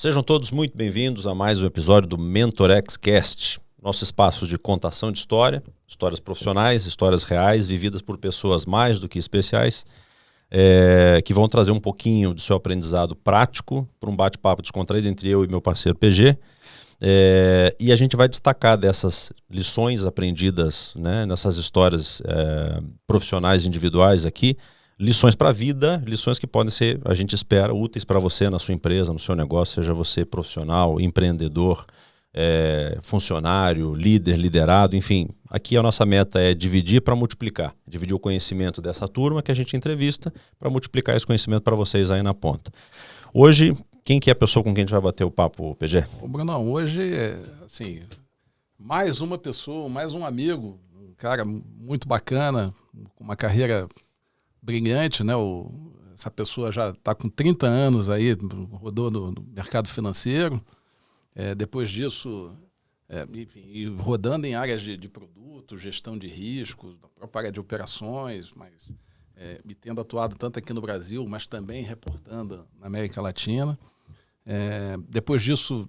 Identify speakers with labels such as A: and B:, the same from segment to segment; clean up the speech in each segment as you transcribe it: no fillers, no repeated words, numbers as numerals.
A: Sejam todos muito bem-vindos a mais um episódio do MentorX Cast, nosso espaço de contação de história, histórias profissionais, histórias reais, vividas por pessoas mais do que especiais, que vão trazer um pouquinho do seu aprendizado prático para um bate-papo descontraído entre eu e meu parceiro PG. E a gente vai destacar dessas lições aprendidas, né, nessas histórias profissionais individuais aqui, lições para a vida, lições que podem ser, a gente espera, úteis para você na sua empresa, no seu negócio, seja você profissional, empreendedor, funcionário, líder, liderado, enfim. Aqui a nossa meta é dividir para multiplicar, dividir o conhecimento dessa turma que a gente entrevista para multiplicar esse conhecimento para vocês aí na ponta. Hoje, quem que é a pessoa com quem a gente vai bater o papo, PG?
B: Ô, Brunão, hoje assim, mais uma pessoa, mais um amigo, um cara muito bacana, com uma carreira brilhante, né? Essa pessoa já está com 30 anos aí, rodou no mercado financeiro, depois disso, enfim, rodando em áreas de produto, gestão de riscos, na própria área de operações, mas e tendo atuado tanto aqui no Brasil, mas também reportando na América Latina. Depois disso,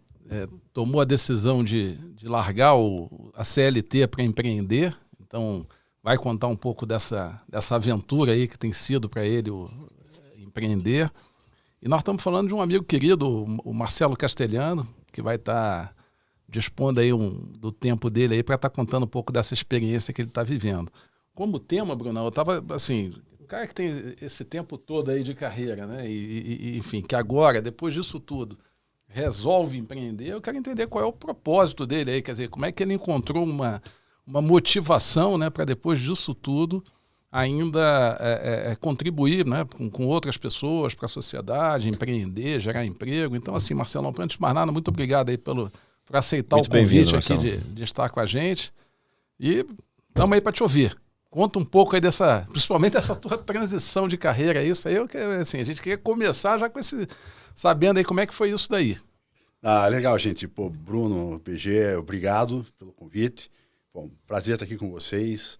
B: tomou a decisão de largar a CLT para empreender. Então, vai contar um pouco dessa aventura aí que tem sido para ele empreender. E nós estamos falando de um amigo querido, o Marcelo Castelhano, que vai estar dispondo aí do tempo dele aí para estar contando um pouco dessa experiência que ele está vivendo. Como tema, Bruno, eu estava assim, o cara que tem esse tempo todo aí de carreira, né? E enfim, que agora, depois disso tudo, resolve empreender, eu quero entender qual é o propósito dele aí, quer dizer, como é que ele encontrou uma motivação, né, para depois disso tudo ainda contribuir, né, com outras pessoas, para a sociedade, empreender, gerar emprego. Então, assim, Marcelão, antes de mais nada, muito obrigado aí por aceitar muito o convite aqui de estar com a gente. E estamos aí para te ouvir. Conta um pouco aí principalmente dessa tua transição de carreira, isso aí, assim, a gente queria começar já com sabendo aí como é que foi isso daí.
C: Legal, gente. Pô, Bruno, PG, obrigado pelo convite. Bom, prazer estar aqui com vocês.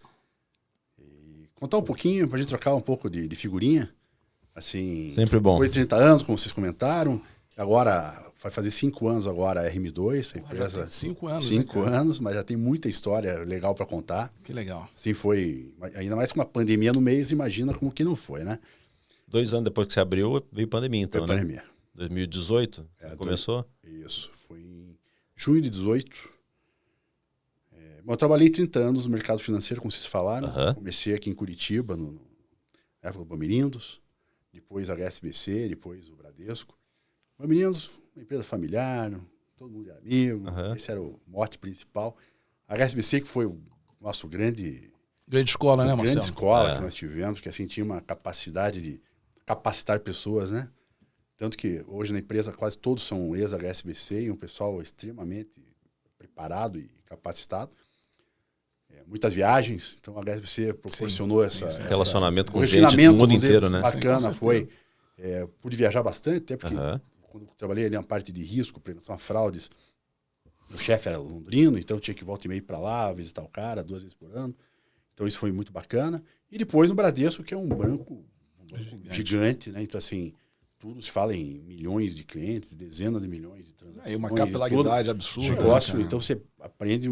C: E contar um pouquinho, para a gente trocar um pouco de figurinha. Assim,
A: sempre bom.
C: Foi 30 anos, como vocês comentaram. Agora, vai fazer 5 anos agora a RM2. A empresa,
B: já tem 5 anos.
C: 5 anos, mas já tem muita história legal para contar.
B: Que legal.
C: Assim foi, ainda mais com uma pandemia no mês, imagina como que não foi, né?
A: 2 anos depois que você abriu, veio pandemia, então,
C: foi
A: né?
C: Pandemia.
A: 2018, começou?
C: Isso, foi em junho de 18. Eu trabalhei 30 anos no mercado financeiro, como vocês falaram. Comecei aqui em Curitiba, na época do Bamirindos, depois a HSBC, depois o Bradesco. Bamirindos, uma empresa familiar, todo mundo era amigo, esse era o mote principal. A HSBC, que foi o nosso grande
B: escola, né, Marcelo?
C: Grande escola que nós tivemos, que assim tinha uma capacidade de capacitar pessoas, né? Tanto que hoje na empresa quase todos são ex-HSBC e um pessoal extremamente preparado e capacitado. Muitas viagens, então a HSBC proporcionou esse
A: relacionamento com gente do mundo inteiro, né?
C: Bacana, foi. Pude viajar bastante, até porque quando eu trabalhei ali na parte de risco, prevenção a fraudes, o chefe era londrino, então eu tinha que voltar e meio para lá, visitar o cara 2 vezes por ano. Então isso foi muito bacana. E depois no Bradesco, que é um banco gigante, né? Então assim, tudo se fala em milhões de clientes, dezenas de milhões de transações.
B: E uma capilaridade absurda.
C: Negócio, então você aprende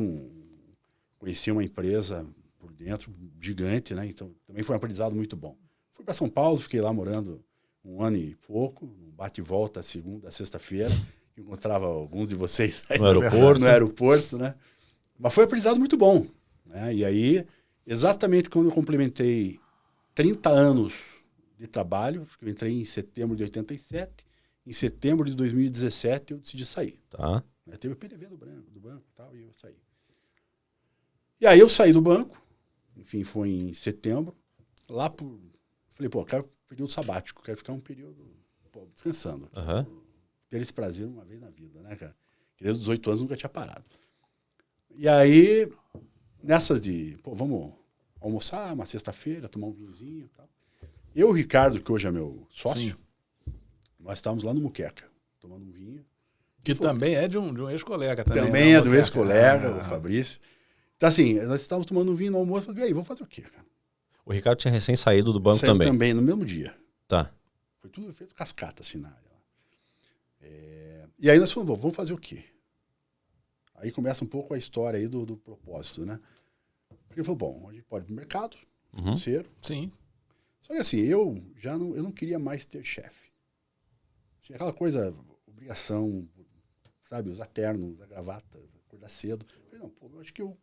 C: conheci uma empresa por dentro gigante, né? Então também foi um aprendizado muito bom. Fui para São Paulo, fiquei lá morando 1 ano e pouco, um bate e volta segunda a sexta-feira, encontrava alguns de vocês aí no aeroporto, né? Mas foi um aprendizado muito bom, né? E aí, exatamente quando eu complementei 30 anos de trabalho, eu entrei em setembro de 87, em setembro de 2017 eu decidi sair. Teve o PDV do banco e tal, e eu saí. E aí eu saí do banco, enfim, foi em setembro, falei, quero um período sabático, quero ficar um período descansando. Ter esse prazer uma vez na vida, né, cara? Desde os 18 anos nunca tinha parado. E aí, nessas vamos almoçar uma sexta-feira, tomar um vinhozinho e tal. Eu e o Ricardo, que hoje é meu sócio, nós estávamos lá no Muqueca, tomando um vinho.
B: Que também é de um ex-colega.
C: Também é do ex-colega, o Fabrício. Então, assim, nós estávamos tomando um vinho no almoço, e aí, vamos fazer o quê, cara?
A: O Ricardo tinha recém saído do banco também.
C: Também, no mesmo dia.
A: Tá.
C: Foi tudo feito cascata, assim, na área. E aí nós falamos, vamos fazer o quê? Aí começa um pouco a história aí do propósito, né? Porque ele falou, bom, a gente pode ir pro mercado financeiro.
B: Sim.
C: Só que assim, eu não queria mais ter chefe. Assim, aquela coisa, obrigação, sabe, usar terno, usar gravata, acordar cedo. Eu falei, não, pô, eu acho que eu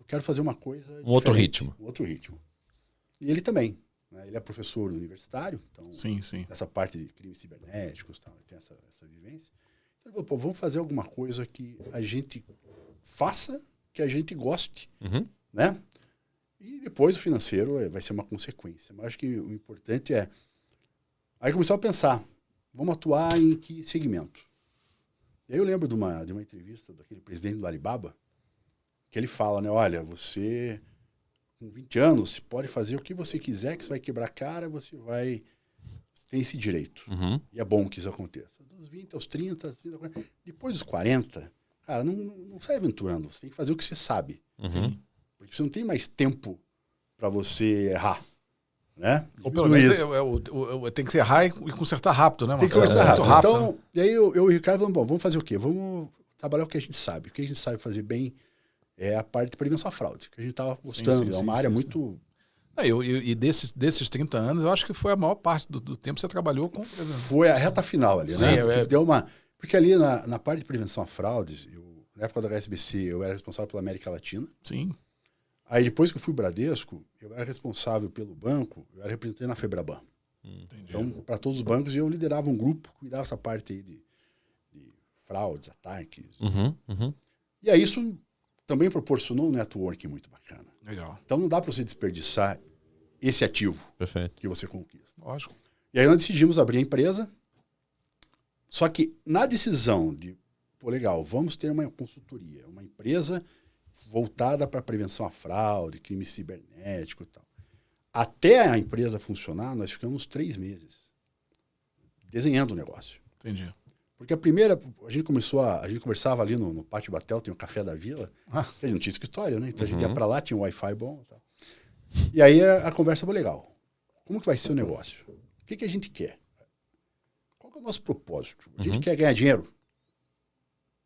C: quero fazer uma coisa diferente,
A: outro ritmo.
C: Um outro ritmo. E ele também. Né? Ele é professor universitário, então,
B: Sim.
C: essa parte de crimes cibernéticos, tal, ele tem essa vivência. Então ele falou, pô, vamos fazer alguma coisa que a gente faça, que a gente goste, né? E depois o financeiro vai ser uma consequência. Mas acho que o importante é... Aí começou a pensar, vamos atuar em que segmento? E aí eu lembro de uma entrevista daquele presidente do Alibaba, que ele fala, né? Olha, você, com 20 anos, você pode fazer o que você quiser, que você vai quebrar a cara, você tem esse direito. E é bom que isso aconteça. Dos 20 aos 30, 40, depois dos 40, cara, não sai aventurando. Você tem que fazer o que você sabe. Porque você não tem mais tempo para você errar. Né?
B: Ou pelo menos tem que ser errar e consertar rápido, né?
C: Tem que consertar rápido. Então, e aí eu e o Ricardo falamos, bom, vamos fazer o quê? Vamos trabalhar o que a gente sabe. O que a gente sabe fazer bem é a parte de prevenção à fraude, que a gente estava gostando. É uma área muito...
B: E desses 30 anos, eu acho que foi a maior parte do tempo que você trabalhou com...
C: Foi a reta final ali, né? Porque deu uma... Porque ali na parte de prevenção à fraudes, na época da HSBC, eu era responsável pela América Latina.
B: Sim.
C: Aí depois que eu fui Bradesco, eu era responsável pelo banco, eu era representante na Febraban. Então, para todos os bancos, eu liderava um grupo que cuidava dessa parte aí de fraudes, ataques. E aí isso também proporcionou um networking muito bacana.
B: Legal.
C: Então não dá para você desperdiçar esse ativo que você conquista.
B: Lógico.
C: E aí nós decidimos abrir a empresa, só que na decisão de, pô, legal, vamos ter uma consultoria, uma empresa voltada para prevenção à fraude, crime cibernético e tal. Até a empresa funcionar, nós ficamos 3 meses desenhando o negócio.
B: Entendi.
C: Porque a gente conversava ali no Pátio Batel, tem o Café da Vila, a gente não tinha escritório, né? Então a gente ia para lá, tinha um Wi-Fi bom. Tal. E aí a conversa foi legal. Como que vai ser o negócio? O que a gente quer? Qual que é o nosso propósito? A gente quer ganhar dinheiro?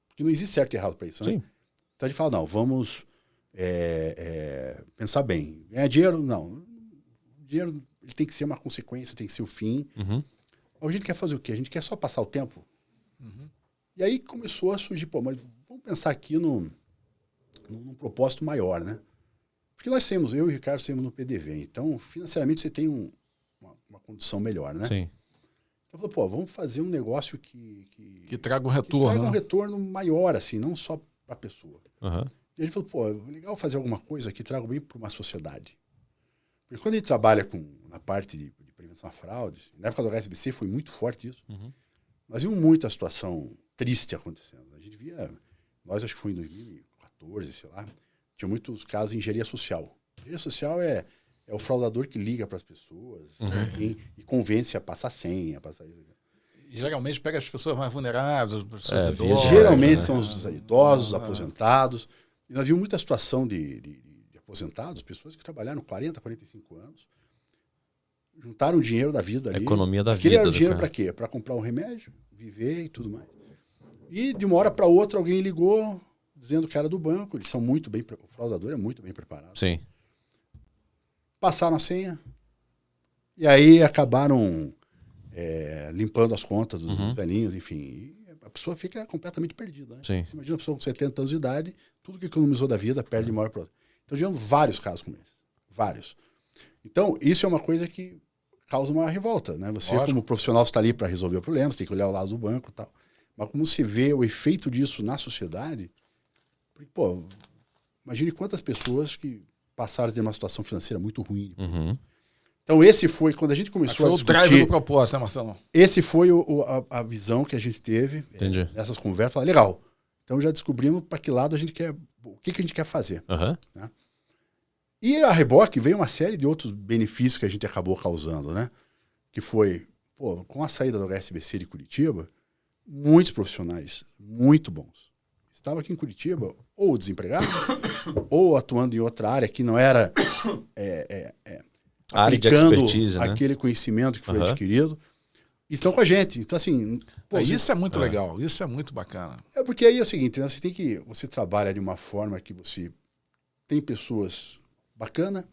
C: Porque não existe certo e errado para isso, né?
A: Sim.
C: Então a gente fala, não, vamos pensar bem. Ganhar dinheiro, não. O dinheiro ele tem que ser uma consequência, tem que ser o fim. A gente quer fazer o quê? A gente quer só passar o tempo? E aí começou a surgir, pô, mas vamos pensar aqui num propósito maior, né? Porque eu e o Ricardo saímos no PDV, então financeiramente você tem uma condição melhor, né?
A: Sim.
C: Então falou, pô, vamos fazer um negócio que
B: traga um retorno.
C: Que traga um retorno maior, assim, não só para a pessoa. E a gente falou, pô, é legal fazer alguma coisa que traga bem para uma sociedade. Porque quando a gente trabalha na parte de prevenção à fraude, na época do HSBC foi muito forte isso, nós vimos muita situação triste acontecendo. A gente via, acho que foi em 2014, sei lá, tinha muitos casos em engenharia social. Engenharia social é o fraudador que liga para as pessoas e convence a passar senha, a passar isso.
B: E geralmente pega as pessoas mais vulneráveis, as pessoas idosas.
C: Geralmente são os idosos, os aposentados. E nós vimos muita situação de aposentados, pessoas que trabalharam 40, 45 anos, juntaram o dinheiro da vida ali.
A: A economia da vida.
C: Aquele era o dinheiro para quê? Para comprar um remédio, viver e tudo mais. E de uma hora para outra alguém ligou dizendo que era do banco. Eles são muito bem... O fraudador é muito bem preparado.
A: Sim.
C: Passaram a senha. E aí acabaram limpando as contas dos velhinhos, enfim. E a pessoa fica completamente perdida. Né?
A: Sim.
C: Você imagina uma pessoa com 70 anos de idade, tudo que economizou da vida perde de uma hora para outra. Então, tivemos vários casos como esse. Vários. Então, isso é uma coisa que causa uma revolta, né? Você, como profissional, está ali para resolver o problema, você tem que olhar o lado do banco e tal. Mas como se vê o efeito disso na sociedade, porque, pô, imagine quantas pessoas que passaram de uma situação financeira muito ruim. Então, esse foi, quando a gente começou a discutir...
B: Foi o drive do propósito, né, Marcelo?
C: Esse foi a visão que a gente teve nessas conversas. Falei, legal, então já descobrimos para que lado a gente quer... O que a gente quer fazer. Né? E a reboque veio uma série de outros benefícios que a gente acabou causando, né? Que foi, pô, com a saída do HSBC de Curitiba, muitos profissionais muito bons estavam aqui em Curitiba ou desempregados ou atuando em outra área que não era
A: área de expertise,
C: aquele conhecimento que foi adquirido e estão com a gente. Então, assim... Pô,
B: isso é muito legal, isso é muito bacana.
C: É porque aí é o seguinte, né? Você trabalha de uma forma que você tem pessoas bacanas,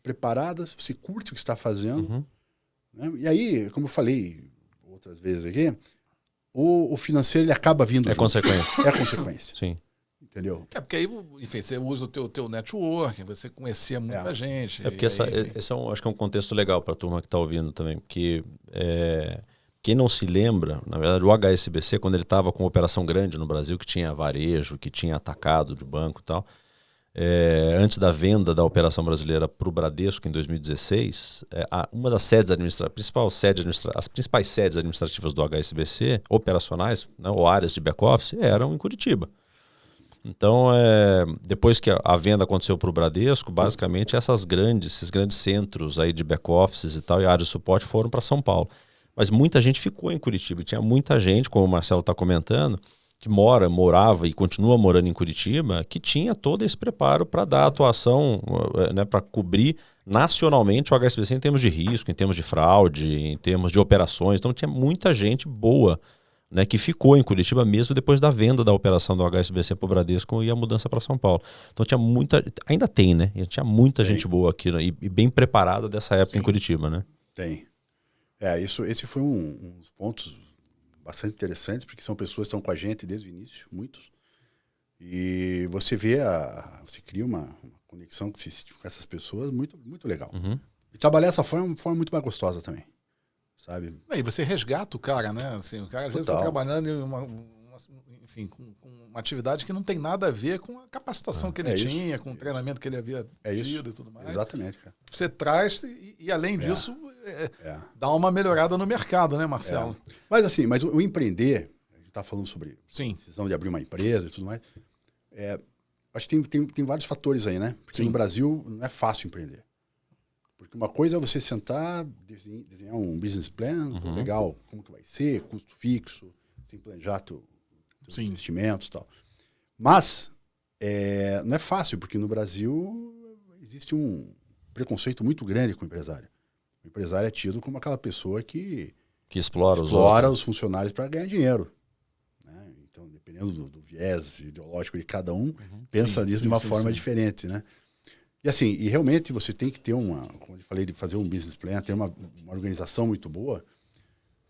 C: preparadas, você curte o que está fazendo. Né? E aí, como eu falei outras vezes aqui, o financeiro ele acaba vindo junto.
A: Consequência.
C: É consequência.
A: Sim.
C: Entendeu?
B: Porque aí, enfim, você usa o teu network, você conhecia muita gente.
A: Porque esse acho que é um contexto legal para a turma que está ouvindo também, porque quem não se lembra, na verdade, o HSBC, quando ele estava com uma operação grande no Brasil, que tinha varejo, que tinha atacado de banco e tal, antes da venda da operação brasileira para o Bradesco em 2016, uma das sedes administrativas, as principais sedes administrativas do HSBC, operacionais, né, ou áreas de back-office, eram em Curitiba. Então, depois que a venda aconteceu para o Bradesco, basicamente esses grandes centros aí de back-offices e tal, e áreas de suporte foram para São Paulo. Mas muita gente ficou em Curitiba. E tinha muita gente, como o Marcelo está comentando, que morava e continua morando em Curitiba, que tinha todo esse preparo para dar atuação, né, para cobrir nacionalmente o HSBC em termos de risco, em termos de fraude, em termos de operações. Então tinha muita gente boa, né, que ficou em Curitiba mesmo depois da venda da operação do HSBC para o Bradesco e a mudança para São Paulo. Então tinha ainda tem, né? E tinha muita gente boa aqui, né, e bem preparada dessa época em Curitiba, né?
C: Tem. Esse foi um dos pontos bastante interessantes, porque são pessoas que estão com a gente desde o início, muitos. E você vê, você cria uma conexão com essas pessoas muito, muito legal. E trabalhar dessa forma é uma forma muito mais gostosa também, sabe?
B: E você resgata o cara, né? Assim, o cara às vezes está trabalhando em com uma atividade que não tem nada a ver com a capacitação que ele tinha, com o treinamento que ele havia tido e tudo mais.
C: Exatamente, cara.
B: Você traz e além disso, dá uma melhorada no mercado, né, Marcelo?
C: Mas o empreender, a gente está falando sobre decisão de abrir uma empresa e tudo mais, acho que tem vários fatores aí, né? Porque no Brasil não é fácil empreender. Porque uma coisa é você sentar, desenhar um business plan, legal, como que vai ser, custo fixo, sem planejar teus investimentos e tal. Mas não é fácil, porque no Brasil existe um preconceito muito grande com o empresário. O empresário é tido como aquela pessoa que explora os funcionários para ganhar dinheiro. Né? Então, dependendo do viés ideológico de cada um, pensa nisso de uma forma diferente, né? E assim, realmente você tem que ter como eu falei, de fazer um business plan, ter uma organização muito boa,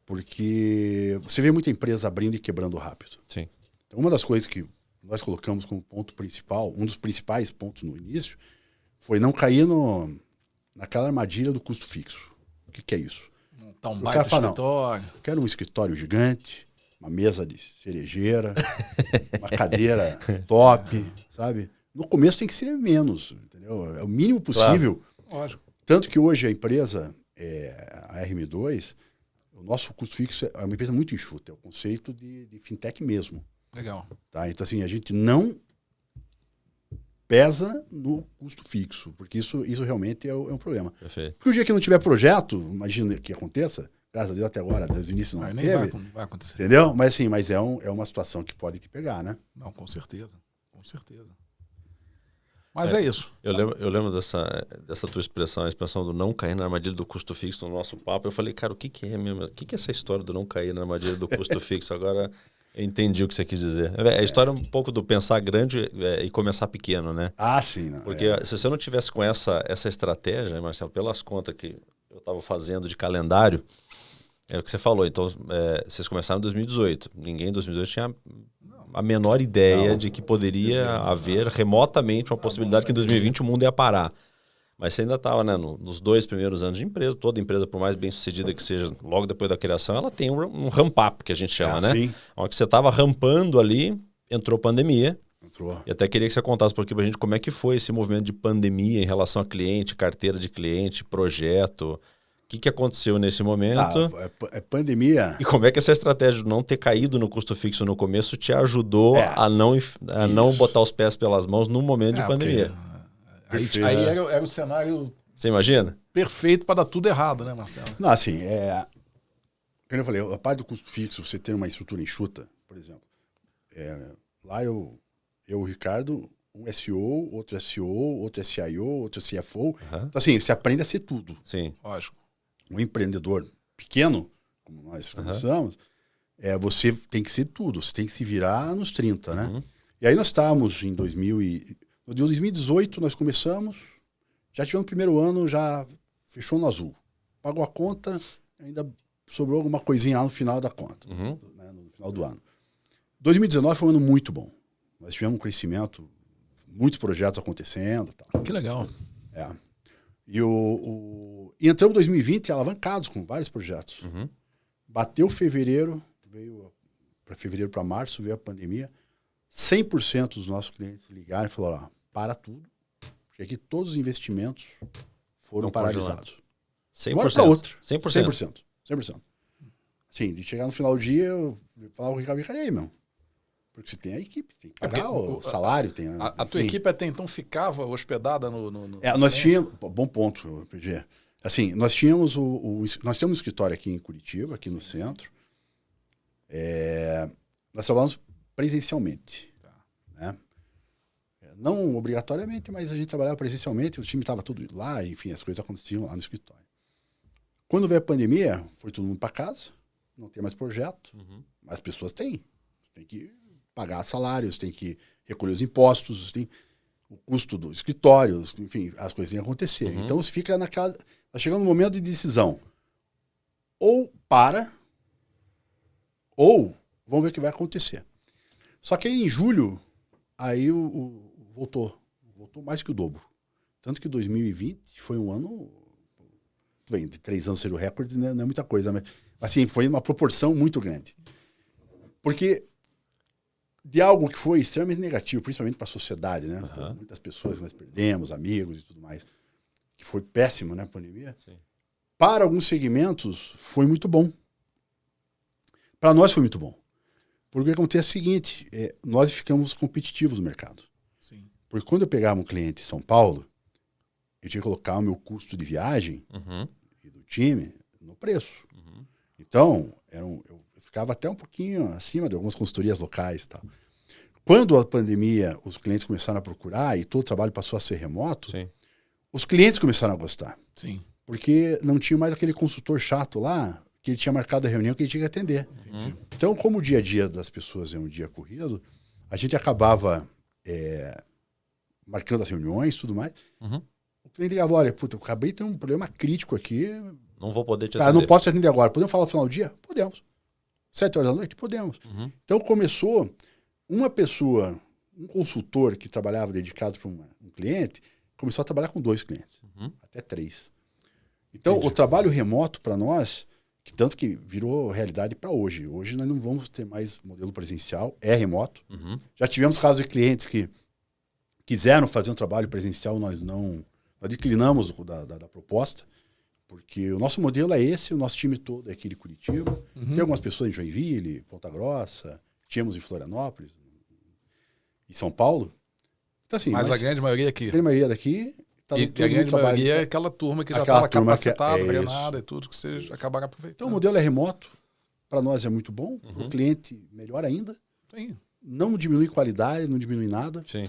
C: porque você vê muita empresa abrindo e quebrando rápido.
A: Sim.
C: Então, uma das coisas que nós colocamos como ponto principal, um dos principais pontos no início, foi não cair naquela armadilha do custo fixo. O que é isso?
B: Montar um baita escritório.
C: Eu quero um escritório gigante, uma mesa de cerejeira, uma cadeira top, sabe? No começo tem que ser menos, entendeu? É o mínimo possível.
B: Claro. Lógico.
C: Tanto que hoje a empresa, a RM2, o nosso custo fixo é uma empresa muito enxuta. É o conceito de fintech mesmo.
B: Legal.
C: Tá? Então, assim, a gente não pesa no custo fixo, porque isso realmente é um problema.
A: Perfeito.
C: Porque o dia que não tiver projeto, imagina que aconteça, graças a Deus até agora, desde o início não teve.
B: Vai acontecer.
C: Entendeu? Mas assim, é uma situação que pode te pegar, né?
B: Não, com certeza. Com certeza. Mas é isso.
A: Eu lembro dessa tua expressão, a expressão do não cair na armadilha do custo fixo no nosso papo. Eu falei, cara, o que é mesmo? O que é essa história do não cair na armadilha do custo fixo? Agora eu entendi o que você quis dizer. A história é um pouco do pensar grande e começar pequeno, né?
C: Ah, sim. Não,
A: porque se você não tivesse com essa estratégia, Marcelo, pelas contas que eu estava fazendo de calendário, é o que você falou. Então, vocês começaram em 2018. Ninguém em 2018 tinha a menor ideia de que poderia haver remotamente uma possibilidade que em 2020 o mundo ia parar. Mas você ainda estava, né, nos 2 primeiros anos de empresa. Toda empresa, por mais bem sucedida que seja, logo depois da criação, ela tem um ramp-up, que a gente chama, né?
C: Sim.
A: A hora que você estava rampando ali, entrou pandemia.
C: Entrou.
A: E até queria que você contasse um pouquinho pra gente como é que foi esse movimento de pandemia em relação a cliente, carteira de cliente, projeto. O que aconteceu nesse momento?
C: Pandemia.
A: E como é que essa estratégia de não ter caído no custo fixo no começo te ajudou a não botar os pés pelas mãos no momento de pandemia?
B: Aí era o cenário...
A: Você imagina?
B: Perfeito para dar tudo errado, né, Marcelo?
C: Não, assim, como eu falei, a parte do custo fixo, você ter uma estrutura enxuta, por exemplo. Lá eu o Ricardo, um SEO, outro SEO, outro SIO, outro CFO. Então, assim, você aprende a ser tudo.
A: Sim.
B: Lógico.
C: Um empreendedor pequeno como nós começamos, você tem que ser tudo, você tem que se virar nos 30, né? E aí nós estávamos em 2018, nós começamos, já tivemos o primeiro ano, já fechou no azul. Pagou a conta, ainda sobrou alguma coisinha lá no final da conta, né, no final do ano. 2019 foi um ano muito bom. Nós tivemos um crescimento, muitos projetos acontecendo. Tal.
B: Que legal.
C: E entramos em 2020 alavancados com vários projetos. Bateu fevereiro, veio para fevereiro para março, veio a pandemia. 100% dos nossos clientes ligaram e falaram, ó, para tudo, porque aqui todos os investimentos foram paralisados.
A: 100%.
C: Agora para outra.
A: 100%.
C: 100%. Assim, de chegar no final do dia, eu falava com o Ricardo, e aí, meu? Porque você tem a equipe, tem que pagar o salário. Tem,
B: a tua equipe até então ficava hospedada no
C: nós tínhamos, bom ponto, PG. Assim, nós tínhamos nós temos um escritório aqui em Curitiba, aqui no centro. Nós trabalhamos presencialmente. Né? Não obrigatoriamente, mas a gente trabalhava presencialmente, o time estava tudo lá, enfim, as coisas aconteciam lá no escritório. Quando veio a pandemia, foi todo mundo para casa, não tem mais projeto, mas as pessoas têm. Você tem que pagar salários, tem que recolher os impostos, tem o custo do escritório, enfim, as coisas têm que acontecer. Então você fica naquela... Tá chegando um momento de decisão. Ou para, ou vamos ver o que vai acontecer. Só que aí em julho, aí voltou mais que o dobro. Tanto que 2020 foi um ano... Bem, de 3 anos ser o recorde, né? Não é muita coisa, mas assim, foi uma proporção muito grande. Porque de algo que foi extremamente negativo, principalmente para a sociedade, né? Muitas pessoas que nós perdemos, amigos e tudo mais, que foi péssimo, né, a pandemia. Sim. Para alguns segmentos, foi muito bom. Para nós foi muito bom. Porque acontece o seguinte, nós ficamos competitivos no mercado.
B: Sim.
C: Porque quando eu pegava um cliente em São Paulo, eu tinha que colocar o meu custo de viagem e do time no preço. Então, eu ficava até um pouquinho acima de algumas consultorias locais e tal. Quando a pandemia, os clientes começaram a procurar e todo o trabalho passou a ser remoto,
A: Sim.
C: os clientes começaram a gostar.
B: Sim.
C: Porque não tinha mais aquele consultor chato lá, que ele tinha marcado a reunião que ele tinha que atender. Então, como o dia a dia das pessoas é um dia corrido, a gente acabava marcando as reuniões e tudo mais. O cliente ligava, olha, puta, eu acabei de ter um problema crítico aqui.
A: Não vou poder te atender.
C: Não posso te atender agora. Podemos falar no final do dia? Podemos. 7 horas da noite? Podemos. Então começou uma pessoa, um consultor que trabalhava dedicado para um cliente, começou a trabalhar com 2 clientes, até 3. Então o trabalho remoto para nós, que tanto que virou realidade para hoje. Hoje nós não vamos ter mais modelo presencial, é remoto. Já tivemos casos de clientes que quiseram fazer um trabalho presencial, nós declinamos da proposta, porque o nosso modelo é esse, o nosso time todo é aqui de Curitiba. Tem algumas pessoas em Joinville, Ponta Grossa, tínhamos em Florianópolis, em São Paulo. Então, assim,
B: mas a grande maioria aqui.
C: A grande maioria daqui.
B: E a grande maioria é aquela turma que já estava capacitada, treinada e tudo, que vocês acabaram aproveitando.
C: Então o modelo é remoto, para nós é muito bom, para o cliente melhor ainda.
B: Sim.
C: Não diminui qualidade, não diminui nada.
A: Sim.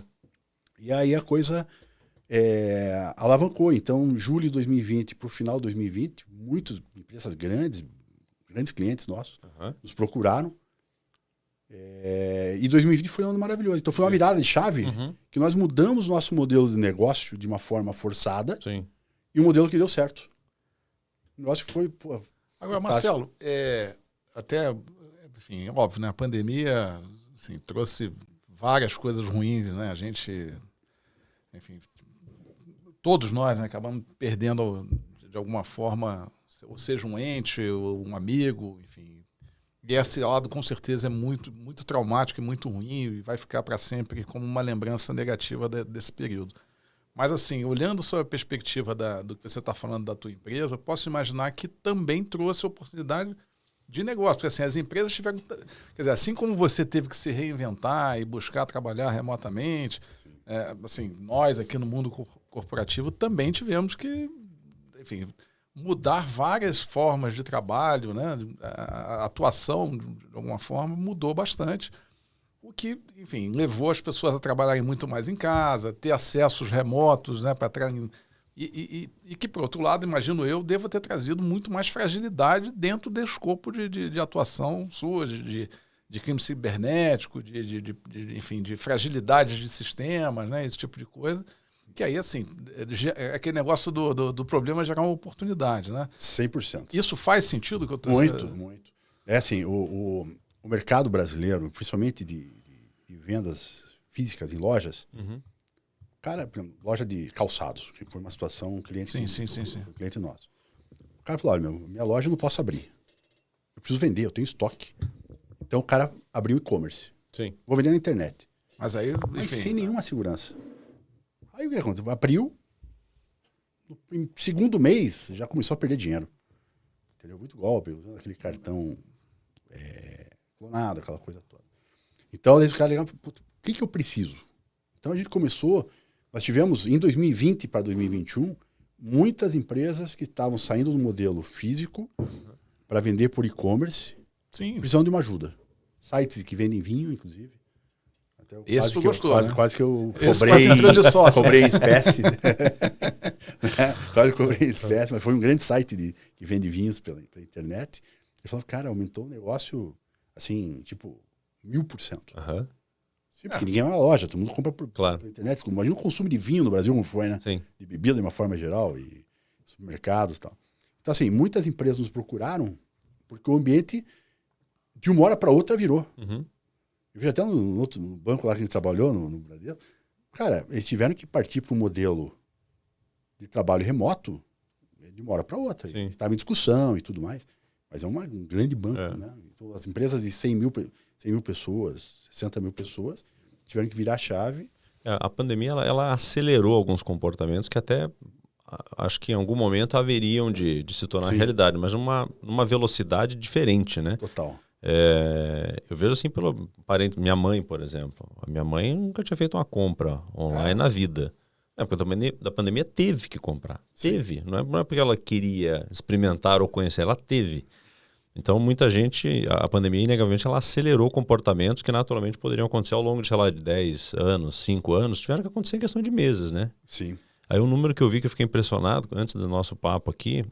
C: E aí a coisa alavancou. Então, julho de 2020 para o final de 2020, muitas empresas grandes clientes nossos, nos procuraram. E 2020 foi um ano maravilhoso. Então, foi uma virada de chave que nós mudamos nosso modelo de negócio de uma forma forçada.
A: Sim.
C: E um modelo que deu certo. O negócio que foi...
B: Agora, Marcelo, até, enfim, óbvio, né? A pandemia assim, trouxe várias coisas ruins, né? A gente, enfim, todos nós, né, acabamos perdendo de alguma forma, ou seja, um ente, ou um amigo, enfim. E esse lado, com certeza, é muito, muito traumático e muito ruim e vai ficar para sempre como uma lembrança negativa desse período. Mas, assim, olhando sob a perspectiva do que você está falando da tua empresa, posso imaginar que também trouxe oportunidade de negócio. Porque, assim, as empresas tiveram... Quer dizer, assim como você teve que se reinventar e buscar trabalhar remotamente, assim, nós aqui no mundo corporativo também tivemos que, enfim... mudar várias formas de trabalho, né? A atuação, de alguma forma, mudou bastante. O que, enfim, levou as pessoas a trabalharem muito mais em casa, ter acessos remotos, né? E que, por outro lado, imagino eu, deva ter trazido muito mais fragilidade dentro do escopo de atuação sua, de crime cibernético, enfim, de fragilidades de sistemas, né, esse tipo de coisa. Que aí, assim, é aquele negócio do problema gerar uma oportunidade, né?
C: 100%.
B: Isso faz sentido que eu estou
C: Muito. É assim, o mercado brasileiro, principalmente de vendas físicas em lojas, cara, por exemplo, loja de calçados, que foi uma situação, um cliente, um cliente nosso. O cara falou, olha, minha loja eu não posso abrir. Eu preciso vender, eu tenho estoque. Então o cara abriu e-commerce.
A: Sim.
C: Vou vender na internet.
B: Mas aí, enfim,
C: Mas sem nenhuma segurança. Aí o que aconteceu? Abriu, no segundo mês, já começou a perder dinheiro. Entendeu? Muito golpe, usando aquele cartão clonado, aquela coisa toda. Então, às vezes o cara ligava, o que eu preciso? Então a gente começou, nós tivemos em 2020 para 2021, muitas empresas que estavam saindo do modelo físico para vender por e-commerce, precisando de uma ajuda. Sites que vendem vinho, inclusive.
B: Esse tu gostou,
C: quase que eu cobrei em espécie. Quase cobrei em espécie, mas foi um grande site que vende vinhos pela internet. Ele falou, cara, aumentou o negócio, assim, tipo, 1000%. Sim, porque ninguém é uma loja, todo mundo compra por internet. Imagina o consumo de vinho no Brasil, como foi, né?
A: Sim.
C: De bebida de uma forma geral, e supermercados e tal. Então, assim, muitas empresas nos procuraram porque o ambiente, de uma hora para outra, virou. Eu vi até no banco lá que a gente trabalhou, no Brasil. Cara, eles tiveram que partir para um modelo de trabalho remoto de uma hora para outra. Estava em discussão e tudo mais. Mas é um grande banco, né? Então, as empresas de 100 mil pessoas, 60 mil pessoas, tiveram que virar a chave.
A: A pandemia ela acelerou alguns comportamentos que até acho que em algum momento haveriam de se tornar realidade, mas numa velocidade diferente, né?
C: Total.
A: Eu vejo assim pelo parente, minha mãe, por exemplo. A minha mãe nunca tinha feito uma compra online na vida. Na época da pandemia teve que comprar. Teve. Não é porque ela queria experimentar ou conhecer, ela teve. Então, muita gente, a pandemia, inegavelmente, ela acelerou comportamentos que naturalmente poderiam acontecer ao longo de, sei lá, de 10 anos, 5 anos, tiveram que acontecer em questão de meses, né?
C: Sim.
A: Aí um número que eu vi que eu fiquei impressionado, antes do nosso papo aqui,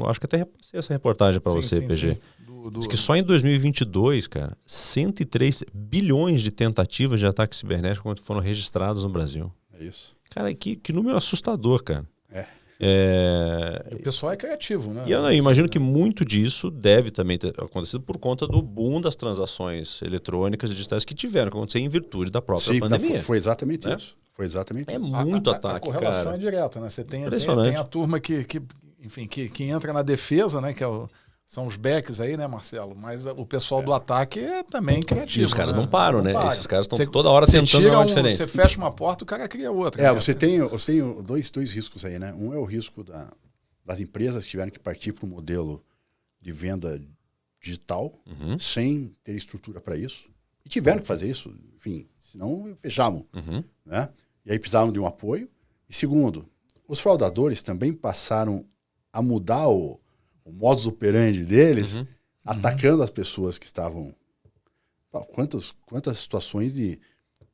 A: acho que até repassei essa reportagem para você, PG. Diz que só em 2022, cara, 103 bilhões de tentativas de ataque cibernético foram registrados no Brasil.
C: É isso.
A: Cara, que número assustador, cara.
B: E o pessoal é criativo, né?
A: E eu imagino que muito disso deve também ter acontecido por conta do boom das transações eletrônicas e digitais que tiveram que acontecer em virtude da própria pandemia.
C: Foi exatamente isso. Foi exatamente isso.
A: Muito ataque,
B: a correlação
A: cara.
B: É direta, né? Você tem a turma que entra na defesa, né? Que são os backs aí, né, Marcelo? Mas o pessoal do ataque é também criativo.
A: E os caras não param, né? Esses caras estão
B: você,
A: toda hora tentando uma diferente.
B: Você fecha uma porta, o cara cria outra.
C: Você tem dois riscos aí, né? Um é o risco das empresas que tiveram que partir para um modelo de venda digital, sem ter estrutura para isso. E tiveram que fazer isso, enfim, senão fechavam. Né? E aí precisavam de um apoio. E segundo, os fraudadores também passaram a mudar o modus operandi deles, atacando as pessoas que estavam... Quantas situações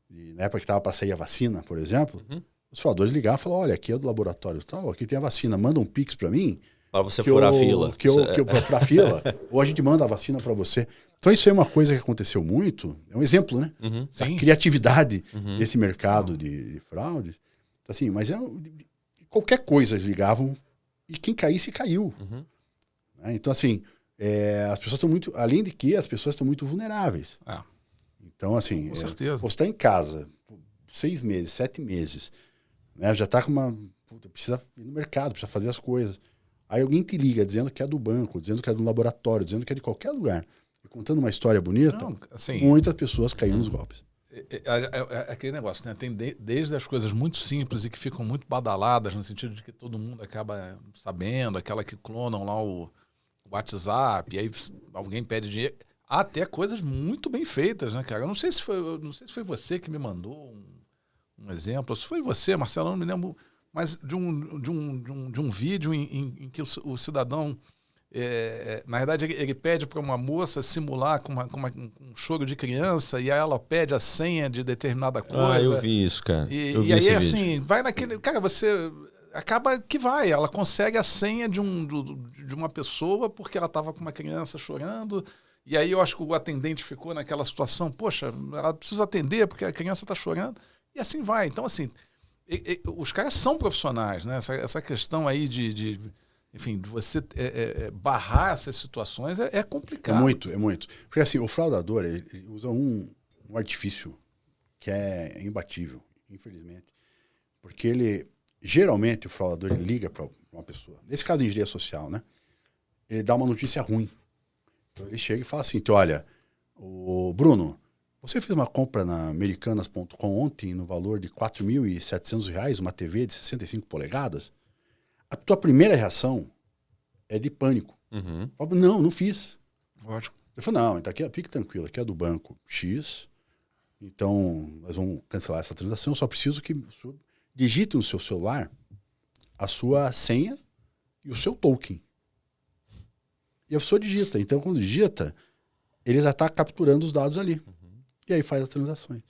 C: na época que estava para sair a vacina, por exemplo, os fraudadores ligavam e falavam, olha, aqui é do laboratório tal, aqui tem a vacina, manda um Pix para mim.
A: Para você furar a fila.
C: Que eu furar a fila, ou a gente manda a vacina para você. Então isso é uma coisa que aconteceu muito, é um exemplo, né? Da criatividade desse mercado de fraudes. Assim, mas qualquer coisa eles ligavam e quem caísse, caiu. Então, assim, as pessoas estão muito... Além de que as pessoas estão muito vulneráveis. Então, assim...
B: Com certeza.
C: Você está em casa 6 meses, 7 meses, né? Já está com uma... precisa ir no mercado, precisa fazer as coisas. Aí alguém te liga dizendo que é do banco, dizendo que é do laboratório, dizendo que é de qualquer lugar. E contando uma história bonita, muitas pessoas caíram nos golpes.
B: É aquele negócio, né? Tem desde as coisas muito simples e que ficam muito badaladas, no sentido de que todo mundo acaba sabendo, aquela que clonam lá o WhatsApp, e aí alguém pede dinheiro, até coisas muito bem feitas, né, cara? Eu não sei se foi você que me mandou um exemplo, se foi você, Marcelo, eu não me lembro, mas de um vídeo em que o cidadão, na verdade, ele pede para uma moça simular com um choro de criança, e aí ela pede a senha de determinada coisa.
A: Eu vi isso, cara.
B: E aí, assim, vai naquele... Cara, você... acaba que ela consegue a senha de uma pessoa porque ela estava com uma criança chorando, e aí eu acho que o atendente ficou naquela situação, poxa, ela precisa atender porque a criança está chorando, e assim vai. Então, assim, os caras são profissionais, né? Essa questão aí enfim, de você barrar essas situações é complicado.
C: É muito. Porque assim, o fraudador, ele usa um artifício que é imbatível, infelizmente. Porque geralmente o fraudador ele liga para uma pessoa, nesse caso engenharia social, né? Ele dá uma notícia ruim. Então ele chega e fala assim, então, olha, o Bruno, você fez uma compra na Americanas.com ontem no valor de R$ 4.700, uma TV de 65 polegadas? A tua primeira reação é de pânico.
A: Uhum.
C: Fala, não fiz.
B: Lógico.
C: Eu falo, não, então fique tranquilo, aqui é do banco X, então nós vamos cancelar essa transação, eu só preciso que digite no seu celular a sua senha e o seu token. E a pessoa digita. Então, quando digita, ele já está capturando os dados ali. Uhum. E aí faz as transações.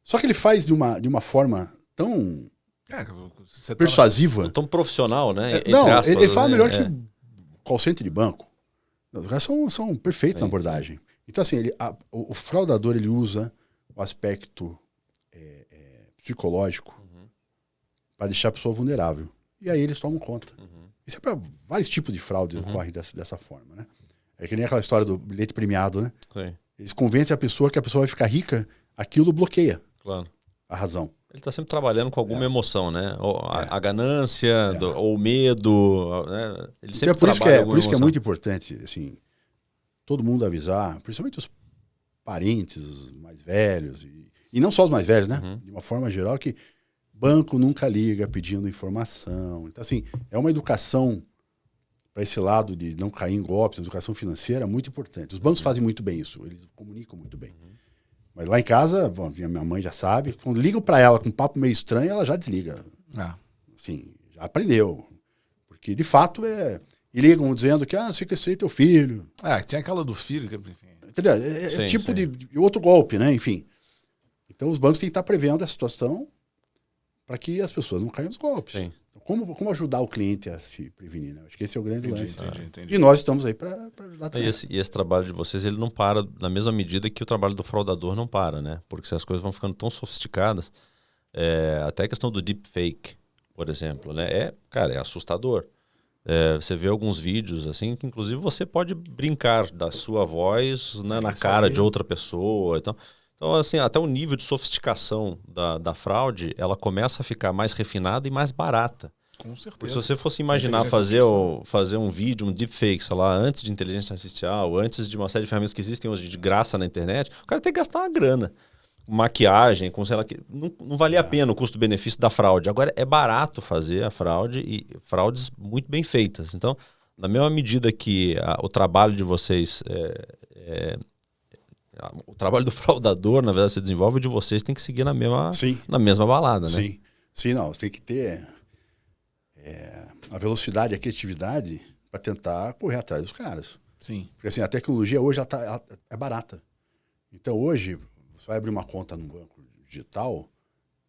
C: Só que ele faz de uma forma tão persuasiva.
A: Tão profissional, né?
C: Não,
A: aspas,
C: ele fala melhor que
A: o
C: call center de banco. Os caras são perfeitos na abordagem. Então, assim, o fraudador ele usa o aspecto psicológico para deixar a pessoa vulnerável. E aí eles tomam conta. Uhum. Isso é para vários tipos de fraudes que ocorrem dessa forma, né? É que nem aquela história do bilhete premiado, né?
A: Sim.
C: Eles convencem a pessoa que a pessoa vai ficar rica, aquilo bloqueia a razão.
A: Ele está sempre trabalhando com alguma emoção, né? A ganância, ou o medo, né? Ele sempre
C: então, por isso que é muito importante, assim, todo mundo avisar, principalmente os parentes, os mais velhos, e não só os mais velhos, né? Uhum. De uma forma geral, que banco nunca liga pedindo informação. Então, assim, é uma educação para esse lado de não cair em golpes, educação financeira, muito importante. Os bancos fazem muito bem isso, eles comunicam muito bem. Uhum. Mas lá em casa, bom, minha mãe já sabe, quando ligam para ela com um papo meio estranho, ela já desliga. Assim, já aprendeu. Porque, de fato, E ligam dizendo que, sequestrei teu filho.
B: Tinha aquela do filho. Enfim.
C: Entendeu? É tipo de outro golpe, né? Enfim. Então, os bancos têm que estar prevendo a situação para que as pessoas não caiam nos golpes.
A: Sim.
C: Como ajudar o cliente a se prevenir, né? Acho que esse é o grande lance.
B: Entendi.
C: E nós estamos aí para ajudar também.
A: E esse trabalho de vocês, ele não para na mesma medida que o trabalho do fraudador não para, né? Porque se as coisas vão ficando tão sofisticadas, até a questão do deepfake, por exemplo, né? É assustador. Você vê alguns vídeos, assim, que inclusive você pode brincar da sua voz, né, na cara de outra pessoa. Então, assim, até o nível de sofisticação da fraude, ela começa a ficar mais refinada e mais barata.
B: Com certeza.
A: Porque se você fosse imaginar fazer um vídeo, um deepfake, sei lá, antes de inteligência artificial, antes de uma série de ferramentas que existem hoje de graça na internet, o cara tem que gastar uma grana. Maquiagem, com sei lá, que não valia a pena o custo-benefício da fraude. Agora é barato fazer a fraude e fraudes muito bem feitas. Então, na mesma medida que o trabalho de vocês o trabalho do fraudador, na verdade, se desenvolve, de vocês tem que seguir na mesma balada, né?
C: Sim, não. Você tem que ter a velocidade e a criatividade para tentar correr atrás dos caras.
B: Sim.
C: Porque assim, a tecnologia hoje ela é barata. Então, hoje, você vai abrir uma conta no banco digital,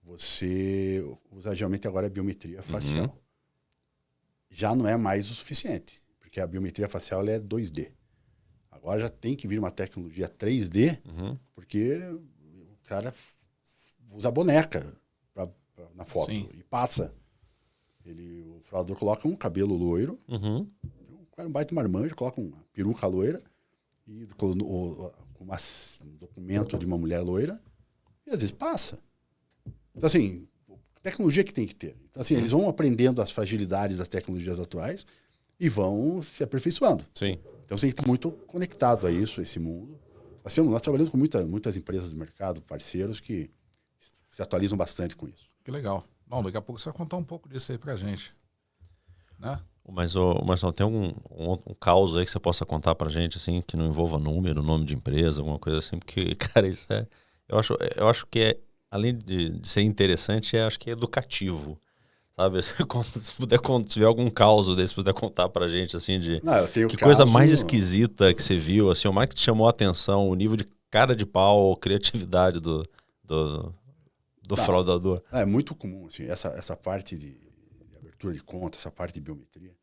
C: você usa geralmente agora a biometria facial. Uhum. Já não é mais o suficiente, porque a biometria facial ela é 2D. Agora já tem que vir uma tecnologia 3D, porque o cara usa a boneca na foto. Sim. E passa. O fraudador coloca um cabelo loiro, o cara bate uma marmanjo, coloca uma peruca loira, e com um documento de uma mulher loira, e às vezes passa. Então, assim, tecnologia que tem que ter. Então, assim, eles vão aprendendo as fragilidades das tecnologias atuais e vão se aperfeiçoando.
A: Sim.
C: Então, você tem que estar muito conectado a isso, a esse mundo. Assim, nós trabalhamos com muitas empresas do mercado, parceiros, que se atualizam bastante com isso.
B: Que legal. Bom, daqui a pouco você vai contar um pouco disso aí pra gente. Né?
A: Mas, Marcelo, tem um caos aí que você possa contar pra gente, assim, que não envolva número, nome de empresa, alguma coisa assim, porque, cara, isso eu acho que além de ser interessante, acho que é educativo. Sabe, se tiver algum caos desse, puder contar pra gente, assim, que coisa mais esquisita que você viu, assim, o mais que te chamou a atenção, o nível de cara de pau, criatividade do fraudador.
C: É muito comum, assim, essa parte de abertura de conta, essa parte de biometria,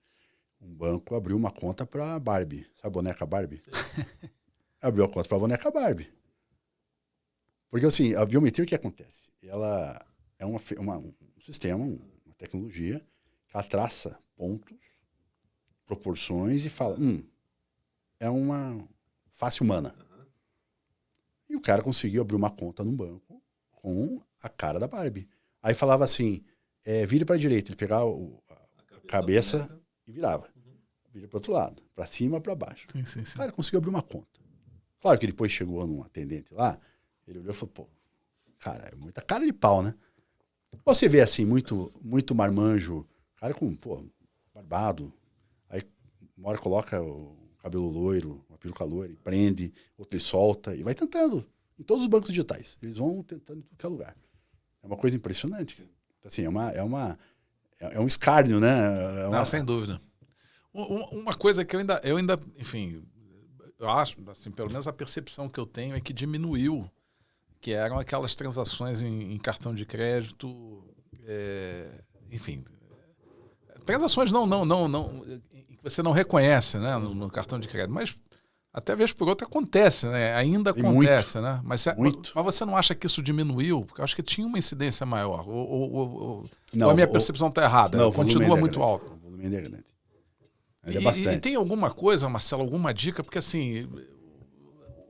C: um banco abriu uma conta para Barbie. Sabe a boneca Barbie? Abriu a conta para a boneca Barbie. Porque, assim, a biometria, o que acontece? Ela é um sistema, uma tecnologia, que ela traça pontos, proporções e fala, é uma face humana. E o cara conseguiu abrir uma conta num banco com a cara da Barbie. Aí falava assim, vire para a direita. Ele pegava a cabeça e virava. Vira para o outro lado, para cima, para baixo.
B: Sim.
C: O cara conseguiu abrir uma conta. Claro que depois chegou num atendente lá, ele olhou e falou, pô, cara, é muita cara de pau, né? Você vê assim, muito marmanjo, cara com, barbado. Aí uma hora coloca o cabelo loiro, uma peruca loira, e prende, outro ele solta, e vai tentando. Em todos os bancos digitais. Eles vão tentando em tudo que é lugar. É uma coisa impressionante. Assim, é um escárnio, né?
B: Não, sem dúvida. Uma coisa que eu ainda, enfim, eu acho, assim, pelo menos a percepção que eu tenho é que diminuiu, que eram aquelas transações em cartão de crédito, enfim, transações não que você não reconhece, né, no cartão de crédito, mas até vez por outra acontece, né? Ainda acontece, né? Mas você não acha que isso diminuiu? Porque eu acho que tinha uma incidência maior. Ou a minha percepção está errada? Não, continua muito alto.
C: O volume é grande.
B: E tem alguma coisa, Marcelo, alguma dica? Porque, assim,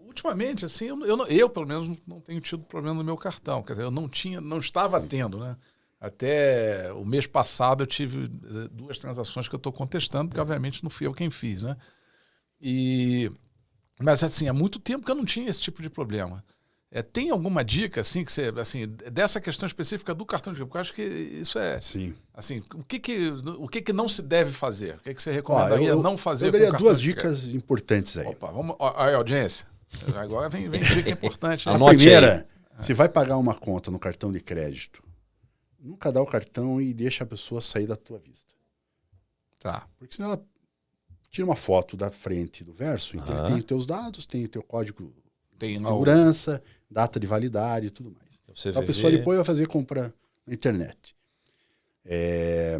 B: ultimamente, assim, eu pelo menos, não tenho tido problema no meu cartão. Quer dizer, eu não estava tendo, né? Até o mês passado eu tive 2 transações que eu estou contestando, porque, obviamente, não fui eu quem fiz, né? Mas, assim, há muito tempo que eu não tinha esse tipo de problema. Tem alguma dica, assim, que você, assim, dessa questão específica do cartão de crédito? Porque eu acho que isso é...
C: Sim.
B: Assim, o que não se deve fazer? O que você recomendaria não fazer com o
C: cartão de crédito? Eu daria 2 dicas importantes aí.
B: Opa, vamos... Aí, audiência. Agora vem dica importante.
C: A primeira, você vai pagar uma conta no cartão de crédito, nunca dá o cartão e deixa a pessoa sair da tua vista.
B: Tá.
C: Porque senão ela tira uma foto da frente e do verso, então ele tem os teus dados, tem o teu código de segurança, data de validade e tudo mais. Então a pessoa depois vai fazer compra na internet. E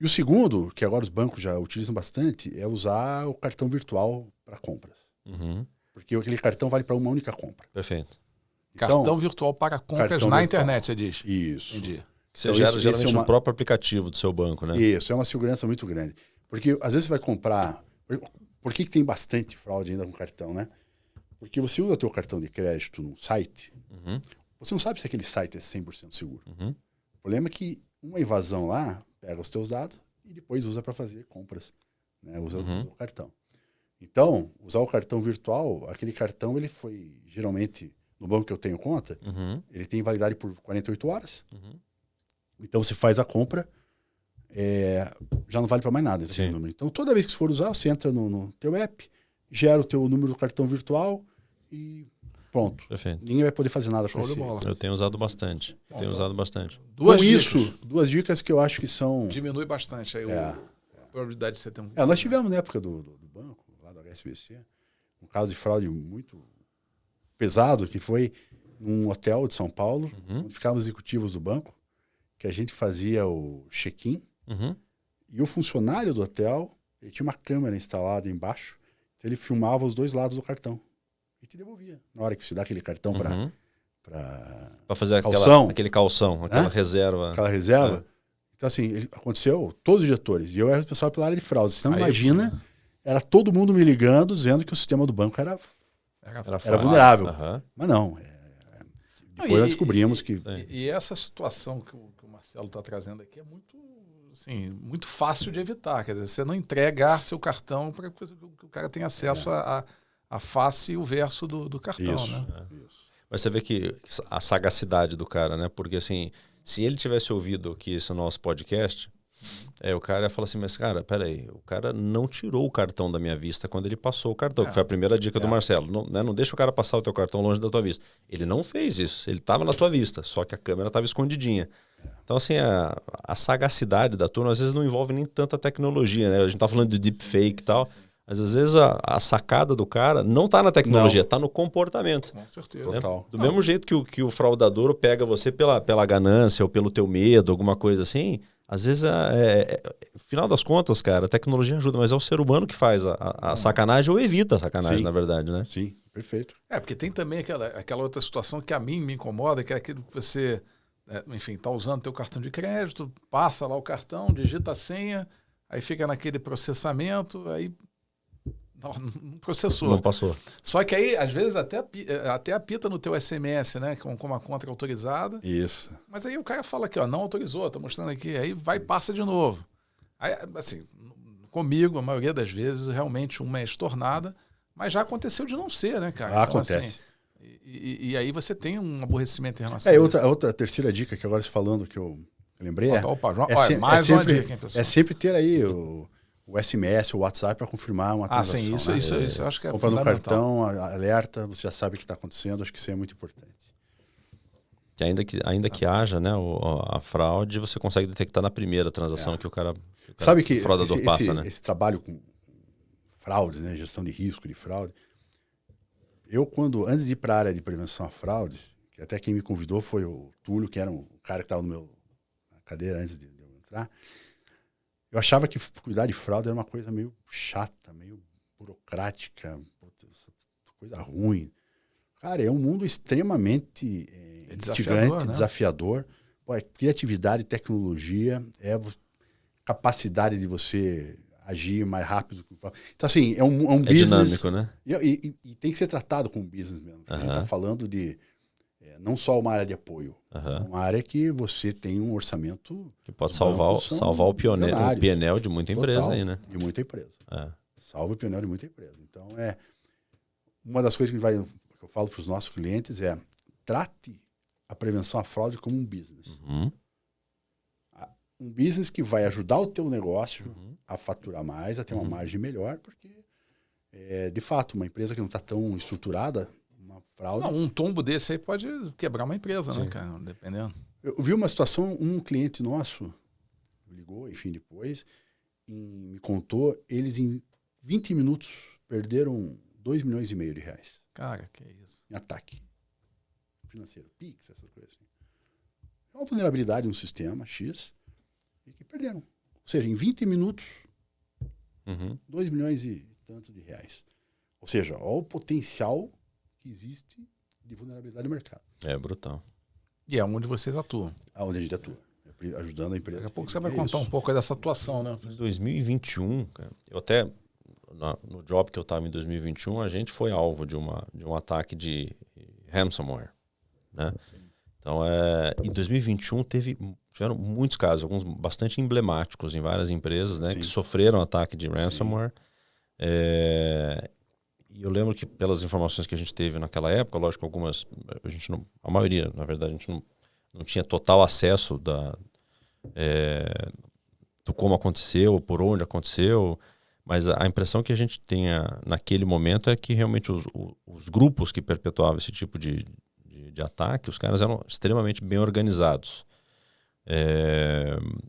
C: o segundo, que agora os bancos já utilizam bastante, é usar o cartão virtual para compras. Porque aquele cartão vale para uma única compra.
A: Perfeito.
B: Então, cartão virtual para compras na internet, você diz?
C: Isso.
B: Entendi.
A: Que você gera geralmente no próprio aplicativo do seu banco, né?
C: Isso, é uma segurança muito grande. Porque às vezes você vai comprar... Por que tem bastante fraude ainda com cartão, né? Porque você usa teu cartão de crédito num site, você não sabe se aquele site é 100% seguro. O problema é que uma invasão lá pega os teus dados e depois usa para fazer compras, né? Usa o cartão. Então, usar o cartão virtual, aquele cartão ele foi, geralmente, no banco que eu tenho conta, ele tem validade por 48 horas. Então, você faz a compra, já não vale para mais nada. Número. Então, toda vez que você for usar, você entra no teu app, gera o teu número do cartão virtual e pronto.
A: Perfeito.
C: Ninguém vai poder fazer nada com isso.
A: Eu tenho usado bastante.
C: Duas dicas que eu acho que são...
B: Diminui bastante aí a probabilidade de você ter um...
C: nós tivemos na época do banco, lá do HSBC, um caso de fraude muito pesado, que foi num hotel de São Paulo, onde ficavam os executivos do banco, que a gente fazia o check-in, e o funcionário do hotel, ele tinha uma câmera instalada embaixo, então ele filmava os 2 lados do cartão e te devolvia. Na hora que você dá aquele cartão para
A: fazer aquele calção, aquela reserva.
C: Aquela reserva. Então, assim, aconteceu, todos os diretores, e eu era responsável pela área de fraude. Você não imagina, era todo mundo me ligando, dizendo que o sistema do banco era vulnerável. Mas não. Depois nós descobrimos que...
B: E essa situação que o Marcelo está trazendo aqui é muito, assim, muito fácil de evitar. Quer dizer, você não entregar seu cartão para que o cara tenha acesso à face e o verso do cartão.
C: Isso,
B: né?
C: Isso.
A: Mas você vê que a sagacidade do cara, né? Porque, assim, se ele tivesse ouvido aqui esse nosso podcast, o cara ia falar assim, mas, cara, peraí, o cara não tirou o cartão da minha vista quando ele passou o cartão, que foi a primeira dica do Marcelo. Não deixa o cara passar o teu cartão longe da tua vista. Ele não fez isso, ele estava na tua vista, só que a câmera estava escondidinha. Então, assim, a sagacidade da turma às vezes não envolve nem tanta tecnologia, né? A gente tá falando de deepfake e tal, mas às vezes a sacada do cara não está na tecnologia, está no comportamento.
B: Com certeza.
A: Né? Do mesmo jeito que o fraudador pega você pela ganância ou pelo teu medo, alguma coisa assim, Às vezes, final das contas, cara, a tecnologia ajuda, mas é o ser humano que faz a sacanagem ou evita a sacanagem,
C: Sim.
A: na verdade, né?
C: Sim, perfeito.
B: Porque tem também aquela outra situação que a mim me incomoda, que é aquilo que você, enfim, tá usando teu cartão de crédito, passa lá o cartão, digita a senha, aí fica naquele processamento, aí não processou.
A: Não passou.
B: Só que aí, às vezes, até apita no teu SMS, né? Com uma conta autorizada.
C: Isso.
B: Mas aí o cara fala aqui, ó, não autorizou, tá mostrando aqui. Aí vai e passa de novo. Aí, assim, comigo, a maioria das vezes, realmente uma é estornada, mas já aconteceu de não ser, né, cara? Então,
C: Acontece.
B: Assim, e aí você tem um aborrecimento em relação a isso.
C: Outra terceira dica que agora você falando que eu lembrei
B: mais uma dica, hein, pessoal?
C: é sempre ter aí o SMS, o WhatsApp para confirmar uma transação.
B: Sim, isso eu acho que é
C: Comprando um
B: fundamental.
C: cartão, alerta, você já sabe o que está acontecendo, acho que isso é muito importante.
A: Que ainda que haja, né, a fraude, você consegue detectar na primeira transação que o cara
C: Sabe que
A: o fraudador passa, né?
C: esse trabalho com fraude, né, gestão de risco de fraude, antes de ir para a área de prevenção a fraudes, que até quem me convidou foi o Túlio, que era um cara que estava na cadeira antes de eu entrar, eu achava que cuidar de fraude era uma coisa meio chata, meio burocrática, coisa ruim. Cara, é um mundo extremamente instigante, desafiador. Pô, criatividade, tecnologia, capacidade de você agir mais rápido. Então, assim, é um business...
A: dinâmico, né?
C: E tem que ser tratado como business mesmo. A gente está falando de não só uma área de apoio, uma área que você tem um orçamento...
A: Que pode salvar o PNL de muita empresa.
C: Total,
A: aí, né?
C: De muita empresa. Salva o PNL de muita empresa. Então, uma das coisas que eu falo para os nossos clientes é trate a prevenção à fraude como um business. Um business que vai ajudar o teu negócio a faturar mais, a ter uma margem melhor, porque, de fato, uma empresa que não está tão estruturada, uma fraude...
B: Não, um tombo desse aí pode quebrar uma empresa, né, cara? Dependendo.
C: Eu vi uma situação, um cliente nosso ligou, enfim, depois, me contou, eles em 20 minutos perderam 2,5 milhões de reais.
B: Cara, que isso.
C: Em ataque financeiro, Pix, essas coisas. É uma vulnerabilidade no sistema X e que perderam. Ou seja, em 20 minutos, 2 milhões e tanto de reais. Ou seja, olha o potencial que existe de vulnerabilidade no mercado.
A: É brutal.
B: E é onde vocês atuam.
C: Onde a gente atua. Ajudando a empresa.
B: Daqui a pouco você vai contar um pouco dessa atuação, né?
A: Em 2021, cara, eu até... No job que eu estava em 2021, a gente foi alvo de um ataque de ransomware, né? Então, em 2021 tiveram muitos casos, alguns bastante emblemáticos em várias empresas, né, que sofreram ataque de ransomware. E eu lembro que pelas informações que a gente teve naquela época, lógico, algumas, a maioria, na verdade, a gente não tinha total acesso do como aconteceu, por onde aconteceu. Mas a impressão que a gente tinha naquele momento é que realmente os grupos que perpetuavam esse tipo de ataque, os caras eram extremamente bem organizados.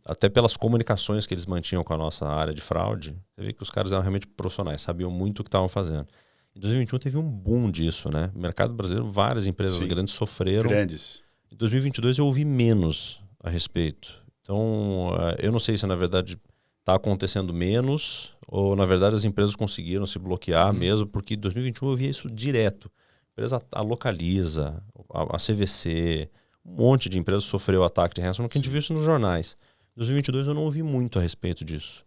A: Até pelas comunicações que eles mantinham com a nossa área de fraude, você vê que os caras eram realmente profissionais, sabiam muito o que estavam fazendo. Em 2021 teve um boom disso, né? No mercado brasileiro, várias empresas grandes sofreram.
C: Grandes.
A: Em 2022 eu ouvi menos a respeito. Então, eu não sei se na verdade está acontecendo menos ou na verdade as empresas conseguiram se bloquear mesmo, porque em 2021 eu via isso direto. A empresa Localiza, a CVC, um monte de empresas sofreu ataque de ransomware, que a gente viu isso nos jornais. Em 2022 eu não ouvi muito a respeito disso.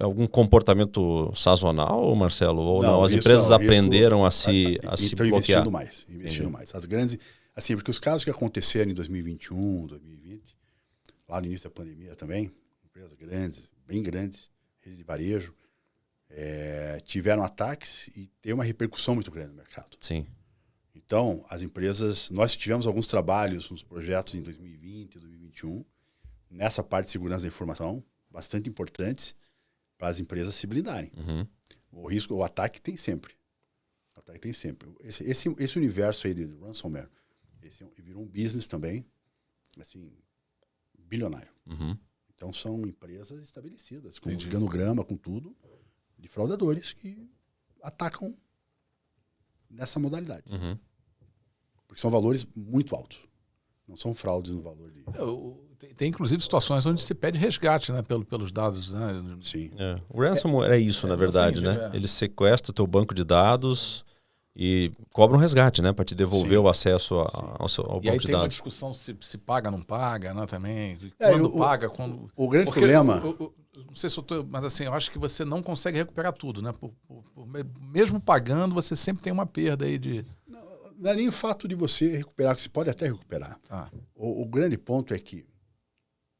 A: Algum comportamento sazonal, Marcelo? Ou não? As empresas aprenderam a se bloquear?
C: Investindo mais. As grandes... Assim, porque os casos que aconteceram em 2021, 2020, lá no início da pandemia também, empresas grandes, bem grandes, rede de varejo, tiveram ataques e tem uma repercussão muito grande no mercado.
A: Sim.
C: Então, as empresas... Nós tivemos alguns trabalhos nos projetos em 2020 e 2021, nessa parte de segurança da informação, bastante importantes para as empresas se blindarem. O ataque tem sempre. O ataque tem sempre. Esse universo aí de ransomware, virou um business também, assim, bilionário. Então, são empresas estabelecidas, com organograma, com tudo, de fraudadores que atacam nessa modalidade. Porque são valores muito altos. Não são fraudes no valor de...
B: Tem inclusive situações onde se pede resgate, né, pelos dados. Né?
C: Sim.
A: O ransomware é isso, na verdade, né? Ele sequestra o teu banco de dados e cobra um resgate, né? Para te devolver o acesso ao banco de dados.
B: E aí tem uma discussão se paga ou não paga, né, também. Paga, quando...
C: O grande problema...
B: não sei se eu tô... Mas assim, eu acho que você não consegue recuperar tudo, né? Mesmo pagando, você sempre tem uma perda aí de...
C: Não é nem o fato de você recuperar, que você pode até recuperar. O grande ponto é que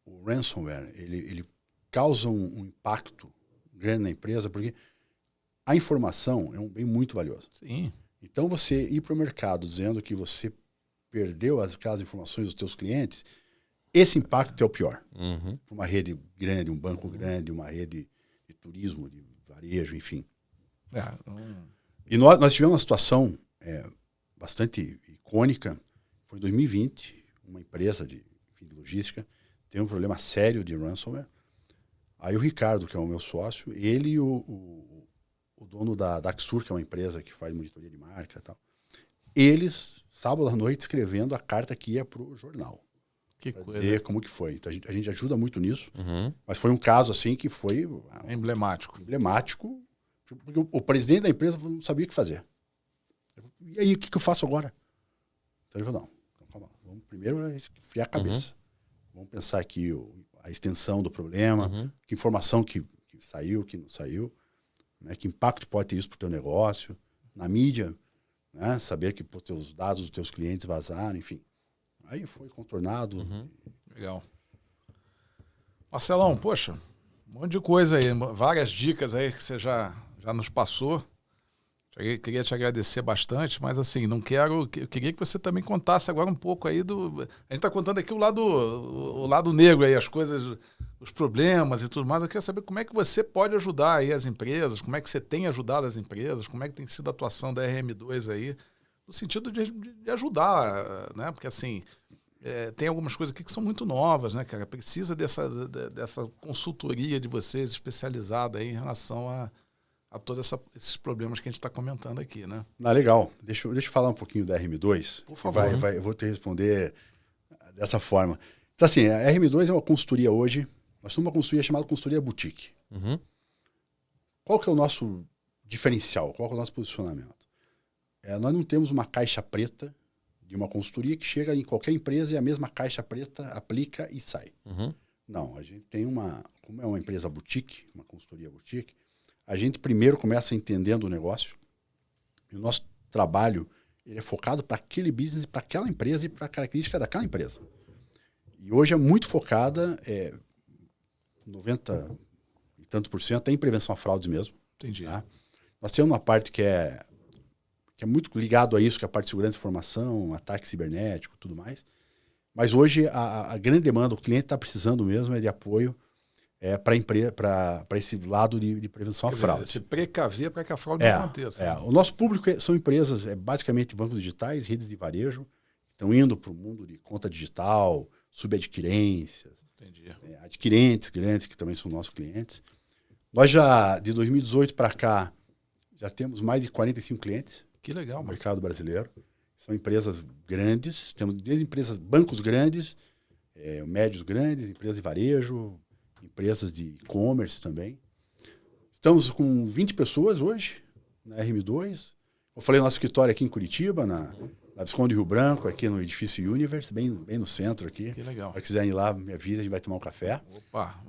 C: o ransomware, ele causa um impacto grande na empresa, porque a informação é um bem muito valioso.
B: Sim.
C: Então, você ir para o mercado dizendo que você perdeu aquelas informações dos teus clientes, esse impacto é o pior. Para uma rede grande, um banco grande, uma rede de turismo, de varejo, enfim. E nós tivemos uma situação bastante icônica. Foi em 2020, uma empresa de logística teve um problema sério de ransomware. Aí o Ricardo, que é o meu sócio, ele e o dono da Axur, que é uma empresa que faz monitoria de marca e tal, eles, sábado à noite, escrevendo a carta que ia para o jornal.
B: Que coisa.
C: Dizer como que foi. Então, a gente ajuda muito nisso, mas foi um caso assim que foi...
B: Emblemático.
C: Porque o presidente da empresa não sabia o que fazer. E aí, o que eu faço agora? Então ele falou, não, calma, vamos primeiro esfriar a cabeça. Vamos pensar aqui a extensão do problema, que informação que saiu, que não saiu, né, que impacto pode ter isso para o teu negócio, na mídia, né, saber que os teus dados dos teus clientes vazaram, enfim. Aí foi contornado.
B: Legal. Marcelão, poxa, um monte de coisa aí, várias dicas aí que você já nos passou. Eu queria te agradecer bastante, mas assim, eu queria que você também contasse agora um pouco aí do... A gente está contando aqui o lado negro aí, as coisas, os problemas e tudo mais. Eu queria saber como é que você pode ajudar aí as empresas, como é que você tem ajudado as empresas, como é que tem sido a atuação da RM2 aí, no sentido de ajudar, né? Porque assim, tem algumas coisas aqui que são muito novas, né, cara? Precisa dessa consultoria de vocês especializada aí em relação a todos esses problemas que a gente está comentando aqui, né?
C: Legal. Deixa eu falar um pouquinho da RM2.
B: Por favor.
C: Eu vou te responder dessa forma. Então, assim, a RM2 é uma consultoria hoje. Nós somos uma consultoria chamada consultoria boutique. Qual que é o nosso diferencial? Qual que é o nosso posicionamento? Nós não temos uma caixa preta de uma consultoria que chega em qualquer empresa e a mesma caixa preta aplica e sai. Não, a gente tem como é uma empresa boutique, uma consultoria boutique, a gente primeiro começa entendendo o negócio e o nosso trabalho ele é focado para aquele business, para aquela empresa e para a característica daquela empresa. E hoje é muito focada, 90 e tanto por cento, em prevenção a fraudes mesmo.
B: Entendi.
C: Tá? Nós temos uma parte que é muito ligado a isso, que é a parte de segurança de informação, ataque cibernético, tudo mais. Mas hoje a grande demanda, o cliente está precisando mesmo é de apoio para esse lado de prevenção à fraude.
B: Se precaver para que a fraude não aconteça.
C: O nosso público são empresas, basicamente bancos digitais, redes de varejo, que estão indo para o mundo de conta digital, subadquirências, adquirentes grandes, que também são nossos clientes. Nós já, de 2018 para cá, já temos mais de 45 clientes.
B: Que legal.
C: No mercado brasileiro. São empresas grandes, temos desde bancos grandes, médios grandes, empresas de varejo, empresas de e-commerce também. Estamos com 20 pessoas hoje na RM2. Eu falei nosso escritório aqui em Curitiba, na Visconde Rio Branco, aqui no edifício Universe, bem no centro aqui.
B: Que legal.
C: Se quiserem ir lá, me avisa, a gente vai tomar um café.
B: Opa,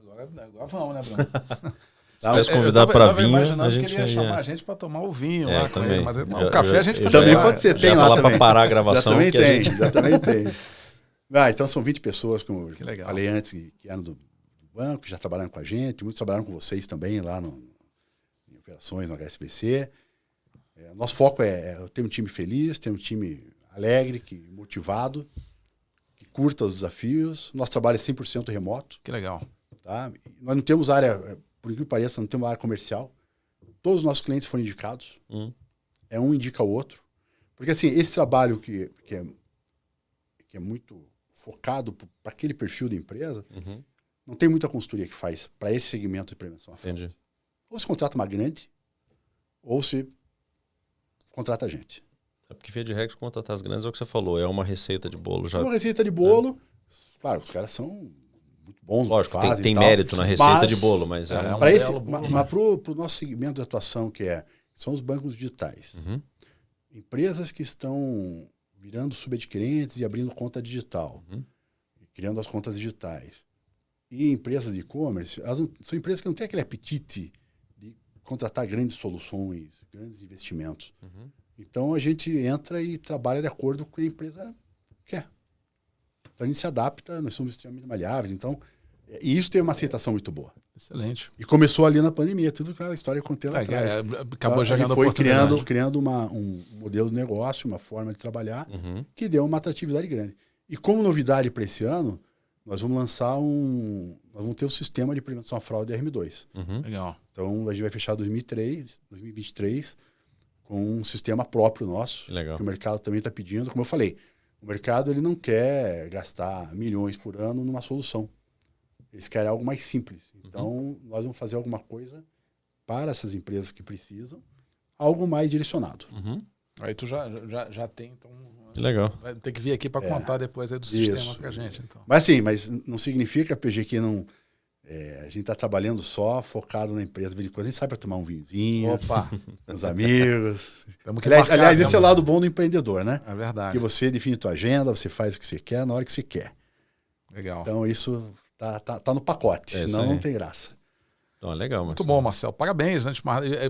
B: agora vamos, né, Bruno?
A: Se tivesse convidado para vir,
B: a gente ia chamar a gente para tomar o vinho lá com ele, mas o café a gente
C: também pode ser, tem lá também.
A: Para parar a gravação.
C: Já também tem. Então são 20 pessoas, como eu falei antes, que eram do banco, já trabalharam com a gente, muitos trabalharam com vocês também lá em operações no HSBC. Nosso foco é ter um time feliz, ter um time alegre, motivado, que curta os desafios. Nosso trabalho é 100% remoto.
B: Que legal.
C: Tá? Nós não temos área, por incrível que pareça, não temos área comercial. Todos os nossos clientes foram indicados. Um indica o outro. Porque assim, esse trabalho que é muito focado para aquele perfil de empresa, não tem muita consultoria que faz para esse segmento de prevenção à fraude. Ou se contrata uma grande, ou se contrata a gente.
A: É porque via de regra, contratar as grandes é o que você falou, é uma receita de bolo já.
C: É uma receita de bolo. Claro, os caras são muito bons.
A: Lógico,
C: fazem
A: tem
C: e tal,
A: mérito na receita
C: mas
A: de bolo, mas
B: é um
C: para esse,
B: belo bolo,
C: mas para o nosso segmento de atuação, são os bancos digitais.
A: Uhum.
C: Empresas que estão virando subadquirentes e abrindo conta digital, criando as contas digitais. E empresas de e-commerce, são empresas que não têm aquele apetite de contratar grandes soluções, grandes investimentos.
A: Uhum.
C: Então, a gente entra e trabalha de acordo com o que a empresa quer. Então, a gente se adapta, nós somos extremamente maleáveis. Então, e isso teve uma aceitação muito boa.
B: Excelente.
C: E começou ali na pandemia, tudo aquela história que eu contei lá atrás.
B: Acabou
C: A gente
B: gerando
C: foi
B: oportunidade.
C: criando um modelo de negócio, uma forma de trabalhar,
A: Uhum.
C: que deu uma atratividade grande. E como novidade para esse ano, nós vamos lançar nós vamos ter um sistema de prevenção à fraude RM2.
A: Uhum.
B: Legal.
C: Então, a gente vai fechar 2023 com um sistema próprio nosso,
A: Legal.
C: que o mercado também está pedindo. Como eu falei, o mercado ele não quer gastar milhões por ano numa solução. Eles querem algo mais simples. Então, nós vamos fazer alguma coisa para essas empresas que precisam, algo mais direcionado.
A: Uhum.
B: Aí tu já tem, então...
A: Legal.
B: Vai ter que vir aqui para contar depois aí do sistema para a gente. Então.
C: Mas não significa, PG, que não... a gente está trabalhando só, focado na empresa. De vez em quando a gente sai para tomar um vinhozinho,
B: Opa!
C: com os amigos.
B: Temos que marcar,
C: Aliás, esse é o lado bom do empreendedor, né?
B: É verdade.
C: Que você define a tua agenda, você faz o que você quer na hora que você quer.
B: Legal.
C: Então, isso tá no pacote, senão não tem graça.
A: Então, legal,
B: Muito bom, Marcelo. Parabéns, né?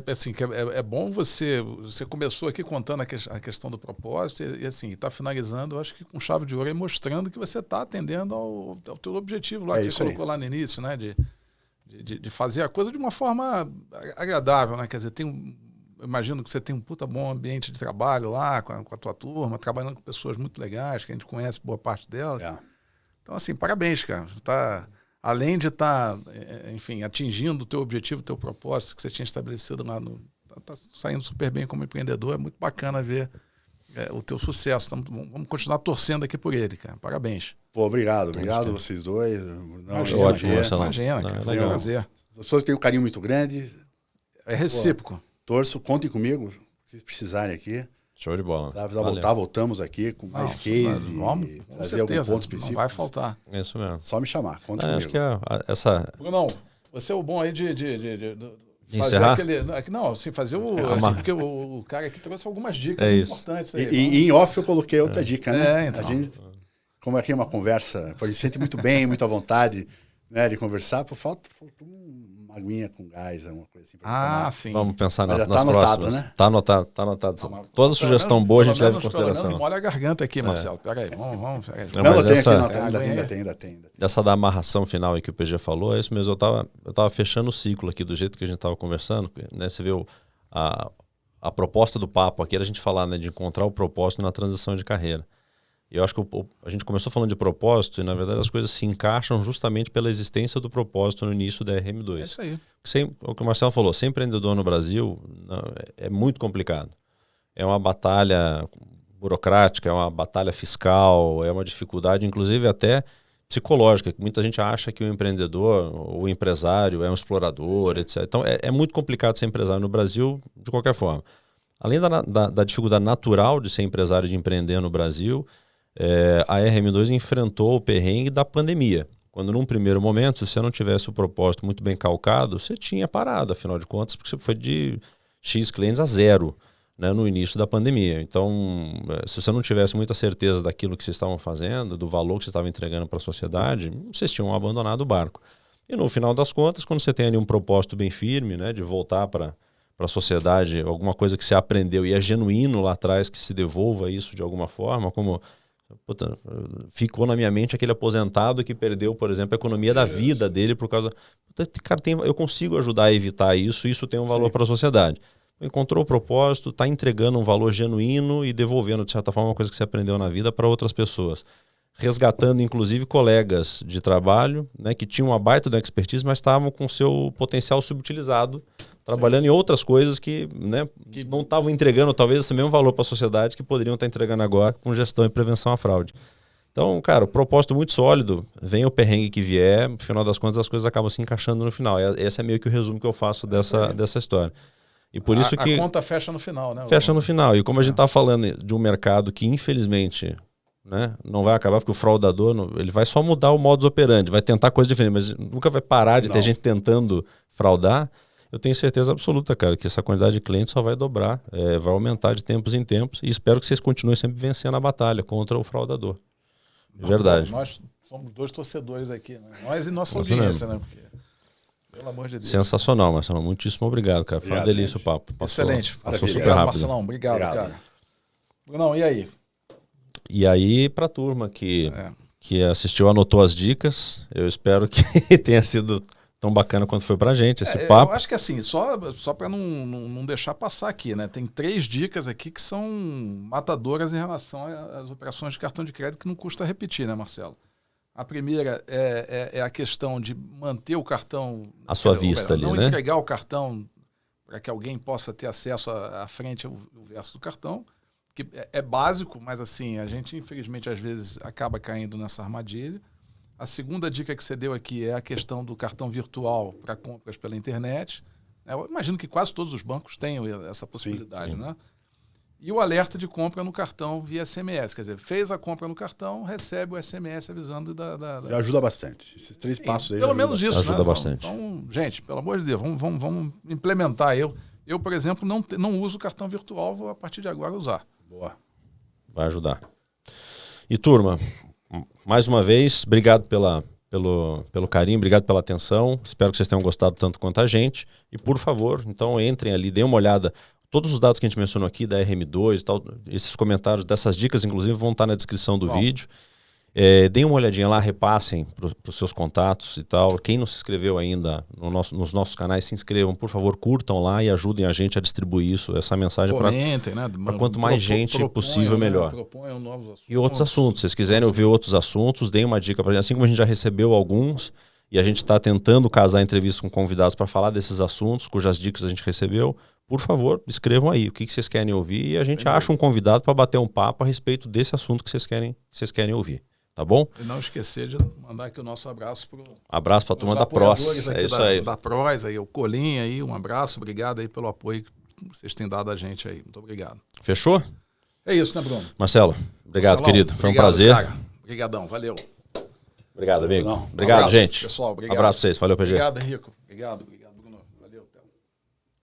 B: Assim, é bom você começou aqui contando a questão do propósito e assim, está finalizando, eu acho que com chave de ouro, e mostrando que você está atendendo ao teu objetivo lá, que você colocou lá no início, né? De fazer a coisa de uma forma agradável, né? Quer dizer, eu imagino que você tem um puta bom ambiente de trabalho lá com a tua turma, trabalhando com pessoas muito legais, que a gente conhece boa parte delas. Então, assim, parabéns, cara. Além de estar, enfim, atingindo o teu objetivo, o teu propósito que você tinha estabelecido lá, tá saindo super bem como empreendedor. É muito bacana ver o teu sucesso. Vamos continuar torcendo aqui por ele, cara. Parabéns.
C: Pô, obrigado vocês dois.
A: Ótimo, Marcelo.
B: Imagina, cara. Foi um prazer.
C: As pessoas têm um carinho muito grande.
B: É recíproco.
C: Torço, contem comigo, se vocês precisarem aqui.
A: Show de bola.
C: Sabe, voltamos aqui com mais case, trazer algum ponto específico.
B: Não vai faltar.
A: É isso mesmo.
C: Só me chamar, conta comigo.
A: Acho que essa...
B: Bruno, você é o bom aí de fazer
A: encerrar?
B: Não, assim, fazer porque o cara aqui trouxe algumas dicas importantes. Aí,
C: e em off eu coloquei outra dica, né?
B: Então.
C: A gente, como aqui é uma conversa, a gente sente muito bem, muito à vontade, né, de conversar, falta uma aguinha com gás, uma coisa assim.
B: Sim.
A: Vamos pensar nas
C: tá anotado,
A: próximas.
C: né?
A: Tá anotado. Toda sugestão boa a gente leva em consideração.
B: Olha a garganta aqui, Marcelo. Peraí, vamos.
C: Ainda tem.
A: Essa da amarração final aí que o PG falou, é isso mesmo. Eu tava fechando o ciclo aqui do jeito que a gente tava conversando, né? Você viu a proposta do papo aqui era a gente falar, né, de encontrar o propósito na transição de carreira. E eu acho que a gente começou falando de propósito e, na verdade, as coisas se encaixam justamente pela existência do propósito no início da RM2.
B: É isso aí.
A: O que o Marcelo falou, ser empreendedor no Brasil é muito complicado. É uma batalha burocrática, é uma batalha fiscal, é uma dificuldade, inclusive até psicológica. Muita gente acha que o empreendedor, o empresário é um explorador, etc. Então, é muito complicado ser empresário no Brasil, de qualquer forma. Além da dificuldade natural de ser empresário e de empreender no Brasil, a RM2 enfrentou o perrengue da pandemia. Quando num primeiro momento, se você não tivesse o propósito muito bem calcado, você tinha parado, afinal de contas, porque você foi de X clientes a 0, né, no início da pandemia. Então, se você não tivesse muita certeza daquilo que vocês estavam fazendo, do valor que você estava entregando para a sociedade, vocês tinham abandonado o barco. E no final das contas, quando você tem ali um propósito bem firme, né, de voltar para a sociedade, alguma coisa que você aprendeu e é genuíno lá atrás, que se devolva isso de alguma forma, como... Puta, ficou na minha mente aquele aposentado que perdeu, por exemplo, a economia da vida dele por causa... Cara, eu consigo ajudar a evitar isso tem um valor para a sociedade. Encontrou o propósito, está entregando um valor genuíno e devolvendo, de certa forma, uma coisa que você aprendeu na vida para outras pessoas. Resgatando, inclusive, colegas de trabalho, né, que tinham uma baita de expertise, mas estavam com seu potencial subutilizado, trabalhando em outras coisas que, né, que não estavam entregando talvez esse mesmo valor para a sociedade que poderiam estar entregando agora com gestão e prevenção à fraude. Então, cara, o propósito muito sólido, vem o perrengue que vier, no final das contas as coisas acabam se encaixando no final. Esse é meio que o resumo que eu faço dessa história. E por isso que...
B: A conta fecha no final, né?
A: Fecha no final. E como a gente está falando de um mercado que, infelizmente, né, não vai acabar, porque o fraudador ele vai só mudar o modus operandi, vai tentar coisa diferente, mas nunca vai parar de ter gente tentando fraudar. Eu tenho certeza absoluta, cara, que essa quantidade de clientes só vai dobrar, vai aumentar de tempos em tempos, e espero que vocês continuem sempre vencendo a batalha contra o fraudador. Verdade.
B: Nós somos 2 torcedores aqui, né? Nós e nossa audiência, né? Porque, pelo amor de Deus.
A: Sensacional, Marcelão. Muitíssimo obrigado, cara. Foi uma delícia o papo.
B: Excelente.
A: Passou super
B: Obrigado,
A: rápido.
B: Marcelão. Obrigado, cara. Brunão, e aí?
A: E aí, pra turma que assistiu, anotou as dicas, eu espero que tenha sido tão bacana quanto foi pra gente esse papo.
B: Eu acho que assim, só para não deixar passar aqui, né? Tem 3 dicas aqui que são matadoras em relação às operações de cartão de crédito que não custa repetir, né, Marcelo? A primeira é a questão de manter o cartão...
A: À sua vista ali,
B: não
A: né?
B: entregar o cartão para que alguém possa ter acesso à frente, o verso do cartão, que é básico, mas assim, a gente infelizmente às vezes acaba caindo nessa armadilha. A segunda dica que você deu aqui é a questão do cartão virtual para compras pela internet. Eu imagino que quase todos os bancos tenham essa possibilidade, sim. Né? E o alerta de compra no cartão via SMS. Quer dizer, fez a compra no cartão, recebe o SMS avisando
C: Já ajuda bastante. Esses 3 passos aí.
B: Pelo menos isso,
A: ajuda bastante.
B: Então, gente, pelo amor de Deus, vamos implementar. Eu, por exemplo, não uso cartão virtual, vou a partir de agora usar.
C: Boa.
A: Vai ajudar. E turma, mais uma vez, obrigado pelo carinho, obrigado pela atenção. Espero que vocês tenham gostado tanto quanto a gente. E por favor, então entrem ali, deem uma olhada. Todos os dados que a gente mencionou aqui, da RM2 e tal, esses comentários dessas dicas, inclusive, vão estar na descrição do vídeo. Deem uma olhadinha lá, repassem para os seus contatos e tal. Quem não se inscreveu ainda nos nossos canais, se inscrevam, por favor, curtam lá e ajudem a gente a distribuir essa mensagem para quanto mais gente possível, melhor.
B: Proponham novos assuntos.
A: E outros assuntos. Se vocês quiserem ouvir outros assuntos, deem uma dica para a gente. Assim como a gente já recebeu alguns, e a gente está tentando casar entrevistas com convidados para falar desses assuntos, cujas dicas a gente recebeu, por favor, escrevam aí o que vocês querem ouvir e a gente acha um convidado para bater um papo a respeito desse assunto que vocês querem ouvir. Tá bom?
B: E não esquecer de mandar aqui o nosso abraço para
A: a turma da PROS. É isso aí.
B: Da PROS, aí, o Colinha aí, um abraço, obrigado aí pelo apoio que vocês têm dado a gente aí. Muito obrigado.
A: Fechou?
B: É isso, né, Bruno?
A: Marcelo, obrigado, querido. Foi um prazer.
B: Obrigadão, valeu.
A: Obrigado, amigo. Obrigado, gente.
B: Pessoal, obrigado.
A: Abraço pra vocês. Valeu, PG.
B: Obrigado, Henrico. Obrigado.